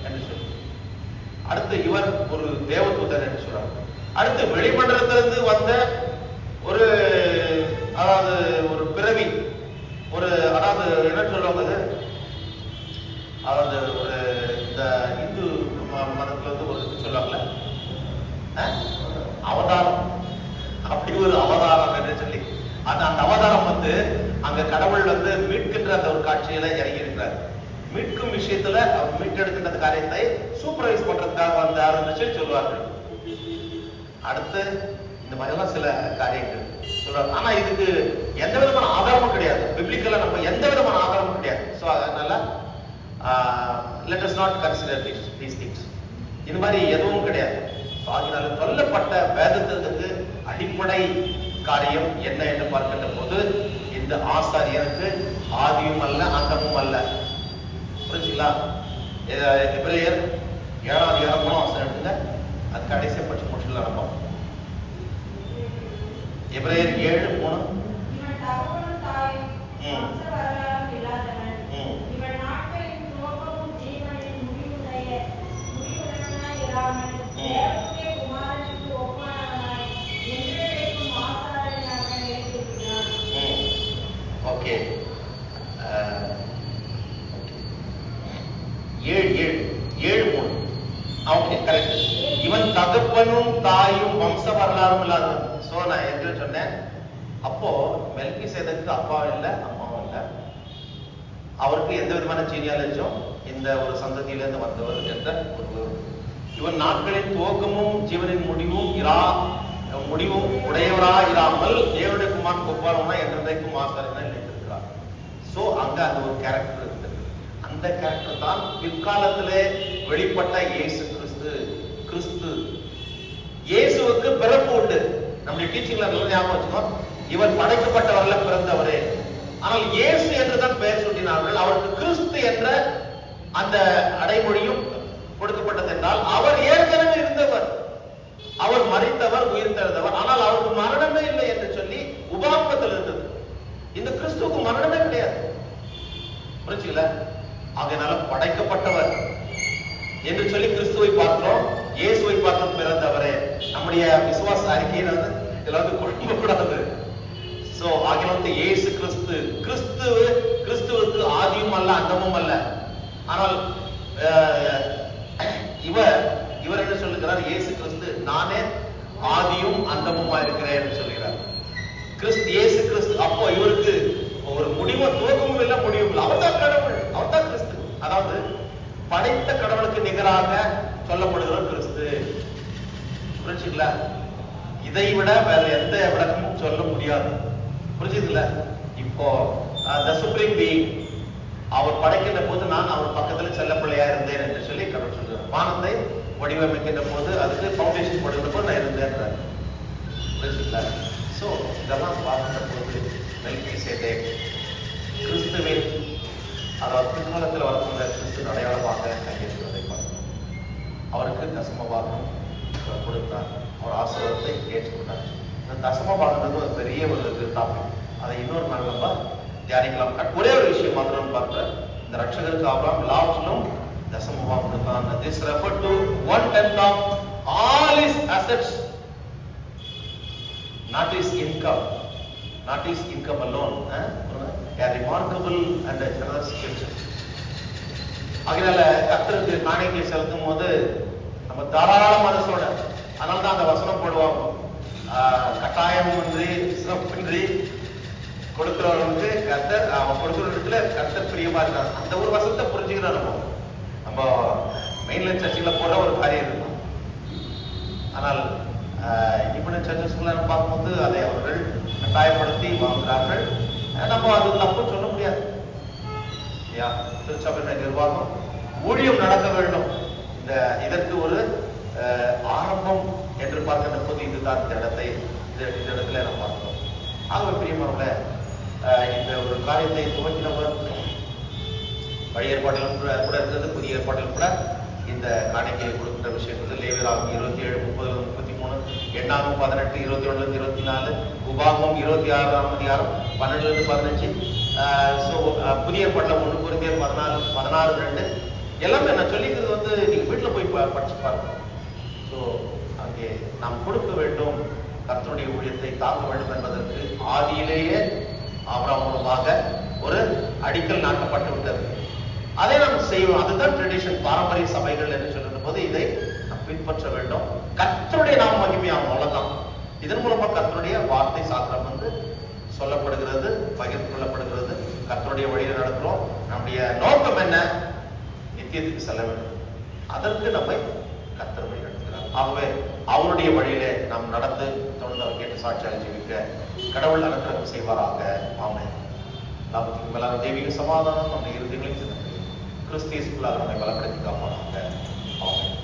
என்று சொல்லி. அடுத்து இவர் ஒரு தேவதூதன் என்று சொல்றாங்க. அடுத்து வெளிமண்டலத்திலிருந்து வந்த ஒரு அதாவது ஒரு பிறவி, ஒரு அதாவது என்ன சொல்லுவாங்க, அதாவது ஒரு இந்த இந்து மதத்துல வந்து ஒரு சொல்லுவாங்கல்ல அவதாரம், அப்படி ஒரு அவதாரம் என்று சொல்லி அந்த அவதாரம் வந்து அங்க கடவுள் வந்து மீட்கின்ற அந்த ஒரு காட்சியில இறங்கி இருக்கிறார். மீட்கும் விஷயத்துல அவர் மீட்டெடுக்கின்ற அந்த காரியத்தை சூப்பர்வைஸ் பண்றதுக்காக வந்தார் சொல்லி சொல்லுவார்கள். அடுத்து இந்த மாதிரி எல்லாம் சில காரியங்கள் சொல்றாங்க. ஆனா இதுக்கு எந்த விதமான ஆதாரமும் கிடையாது, பிப்ளிக்கலா நம்ம எந்த விதமான ஆதாரமும் கிடையாது. சோ அதனால let us not consider these things. இந்த மாதிரி எதுவும் கிடையாது. அதனால சொல்லப்பட்ட வேதத்திற்கு அடிப்படை காரியம் என்ன என்று பார்க்கின்ற போது இந்த ஆசாரியருக்கு ஆதியும் அல்ல அந்தமும் அல்ல. புரிஞ்சுங்களா? எபிரேயர் 7ஆம் அதிகாரம் 3ஆம் வசனம் எடுத்துங்க, அது கடைசியை பற்றி முடிச்சுக்கலாம் நம்ம. எபிரேயர் 7:3. ஓகே, 7:3. Okay, correct. இவன் தகப்பனும் தாயும் வம்ச வரலாறும் இல்லாதவன். சோ நான் என்ன சொன்னேன், அப்போ மெல்கிசேதேக்கு அப்பாவும் இல்லை அம்மாவும் இல்லை, அவருக்கு எந்த விதமான ஜீனியாலஜியும் இந்த ஒரு சந்ததியிலிருந்து வந்தவர் என்ற ஒரு. இவன் நாட்களின் துவக்கமும் ஜீவனின் முடிவும் உடையவராயிராமல் தேவனுடைய குமாரன் கொப்பாரவனா என்றைக்கும் ஆசாரியனா நினைத்திருக்கிறார். சோ அங்க அந்த ஒரு கேரக்டர் இருக்கு. அந்த கேரக்டர் தான் பிற்காலத்திலே வெளிப்பட்ட இயேசு கிறிஸ்து. இயேசுவுக்கு பிறப்பு உண்டு. நம்முடைய டீச்சிங்ல நல்ல ஞாபகம் வச்சுக்கோம், இவர் படைக்கப்பட்டவர்ல பிறந்தவரே. ஆனால் இயேசு என்றுதான் பெயர் சூட்டினார்கள். அவருக்கு கிறிஸ்து என்ற அந்த அடைமொழியும் கொடுக்கப்பட்டது என்றால் அவர் ஏற்கனவே இருந்தவர், அவர் மரித்தவர், உயிர்த்தெழுந்தவர். ஆனால் அவருக்கு மரணமே இல்லை என்று சொல்லி உபாகமத்தில் இருந்தது. இந்த கிறிஸ்துவுக்கு மரணமே கிடையாது. புரிஞ்சுங்களா? ஆகையினால படைக்கப்பட்டவர் என்று சொல்லி கிறிஸ்துவை பார்க்கிறோம், இயேசுவை பார்த்து பிறந்தவரே. நம்முடைய விசுவாச அறிக்கையில வந்து இதுல வந்து குழம்ப கூடாது. சோ ஆகிய இயேசு கிறிஸ்துவுக்கு ஆதியும் அல்ல அந்தமும் அல்ல. ஆனால் இவர் என்ன சொல்லுகிறார்? இயேசு கிறிஸ்து நானே ஆதியும் அந்தமுமா இருக்கிறேன் என்று சொல்கிறார். இயேசு கிறிஸ்து. அப்போ இவருக்கு ஒரு முடிவும் துவக்கமும் இல்லை முடிவும் இல்லை. அவர்தான் கடவுள், அவர்தான் கிறிஸ்து. அதாவது படைத்த கடவுளுக்கு நிகராக சொல்லப்படுகிற கிறிஸ்து. புரிஞ்சுங்களா? இதை விட வேற எந்த விளக்கமும் சொல்ல முடியாது. புரிஞ்சுதுல? இப்போ the supreme being அவர் படைக்கின்ற போது நான் அவர் பக்கத்துல செல்ல பிள்ளையா இருந்தேன் என்று சொல்லி கடவுள் சொல்றார். வானத்தை வடிவமைக்கின்ற போது அதுக்கு ஃபவுண்டேஷன் போடுகின்ற போது நான் இருந்தேன். புரிஞ்சுங்களா? சோ இதெல்லாம் பார்க்கின்ற போது மெல்கிசேதேக் கிறிஸ்துவின் அதாவது பிற்காலத்தில் வரக்கூடிய கிறிஸ்து அடையாளமாக கையெழுத்துவதை பார்க்கிறோம். அவருக்கு தசமபாகம் கொடுத்தார். அவர் ஆசீர்வாதத்தை ஏற்றுக்கொண்டார். இந்த தசமபாகன்றது ஒரு பெரிய ஒரு டாபிக். அதை இன்னொரு நாள் நம்ம தியானிக்கலாம். ஒரே ஒரு விஷயம் மாத்திரம் பார்க்கிறேன். இந்த ரட்சகருக்கு ஆபிரகாம் எல்லாவற்றிலும் தசமபாகம் கொடுத்தான். This referred to 1/10 of all his assets, not his income. Not his income alone. A remarkable and a generous scripture. அதனால கர்த்தருக்கு காணிக்கை செலுத்தும் போது நம்ம தாராள மனசோட, அதனால தான் அந்த வசனம் போடுவாங்க, கட்டாயம் இன்றி சிறப்பின்றி கொடுக்கிறவங்களுக்கு கர்த்தர், அவன் கொடுக்கிற இடத்துல கர்த்தர் பிரியமா இருக்காங்க. அந்த ஒரு வசனத்தை புரிஞ்சுக்கிறோம். நம்ம மெயின்லைன் சர்ச்சுல போடுற ஒரு காரியம் இருக்கும். ஆனால் இண்டிபெண்டன்ட் சர்ச்சஸ்ல பார்க்கும்போது அதை அவர்கள் கட்டாயப்படுத்தி வாங்குகிறார்கள். நம்ம அது தப்புன்னு சொல்ல முடியாது. திருச்சபை நிர்வாகம் ஊழியம் நடக்க வேண்டும். இதற்கு ஒரு ஆரம்பம் என்று பார்க்கின்ற போது இதுதான் இந்த இடத்துல நம்ம பார்க்கிறோம். ஆகவே பிரியமானவர்கள, இந்த ஒரு காரியத்தை துவக்கினவர் பழைய ஏற்பாட்டிலும் கூட இருந்தது, புதிய ஏற்பாட்டிலும் கூட இந்த காணிக்கையை கொடுக்கின்ற விஷயம் லேவியராகும் 27, 30, 33, எண்ணாகும் 18, 21, 24, உபாகமம் 26ஆம் அதிகாரம் 12, 15. புதிய ஏற்பாட்டில் 1 கொரிந்தியர் 14, 16, 2 எல்லாமே நான் சொல்லிக்கிறது நீங்க வீட்டுல போய் படிச்சு பாருங்க. ஸோ அங்கே நாம் கொடுக்க வேண்டும், கர்த்தருடைய ஊழியத்தை தாக்க வேண்டும் என்பதற்கு ஆதியிலேயே ஆபிரகாம் மூலமாக ஒரு அடிக்கல் நாட்டப்பட்டு விட்டது. அதை நாம் செய்வோம். அதுதான் ட்ரெடிஷன், பாரம்பரிய சபைகள் என்று சொல்லுற போது இதை நாம் பின்பற்ற வேண்டும். கர்த்தருடைய நாம் மகிமையாகும், அவ்வளவுதான். இதன் மூலமா கர்த்தருடைய வார்த்தை சாத்திரம் சொல்லப்படுகிறது, பகிர்ந்து கொள்ளப்படுகிறது. கர்த்தருடைய வழியில் நடக்கிறோம். நம்முடைய நோக்கம் என்ன? நித்தியத்துக்கு செல்ல வேண்டும். அதற்கு நம்மை கர்த்தர் வழி நடத்துகிறார். ஆகவே அவருடைய வழியிலே நாம் நடந்து தொடர்ந்து அவர் கேட்டு சாட்சியாக ஜீவிக்க கடவுள் அனுக்கிரகம் செய்வாராக. ஆமென். லாபத்துக்கு மேலான தெய்வீக சமாதானம் நம்முடைய இருதயங்களில் கிறிஸ்து இயேசுக்குள்ளாக நம்மை பலப்படுத்தி காப்பாராக. ஆமென்.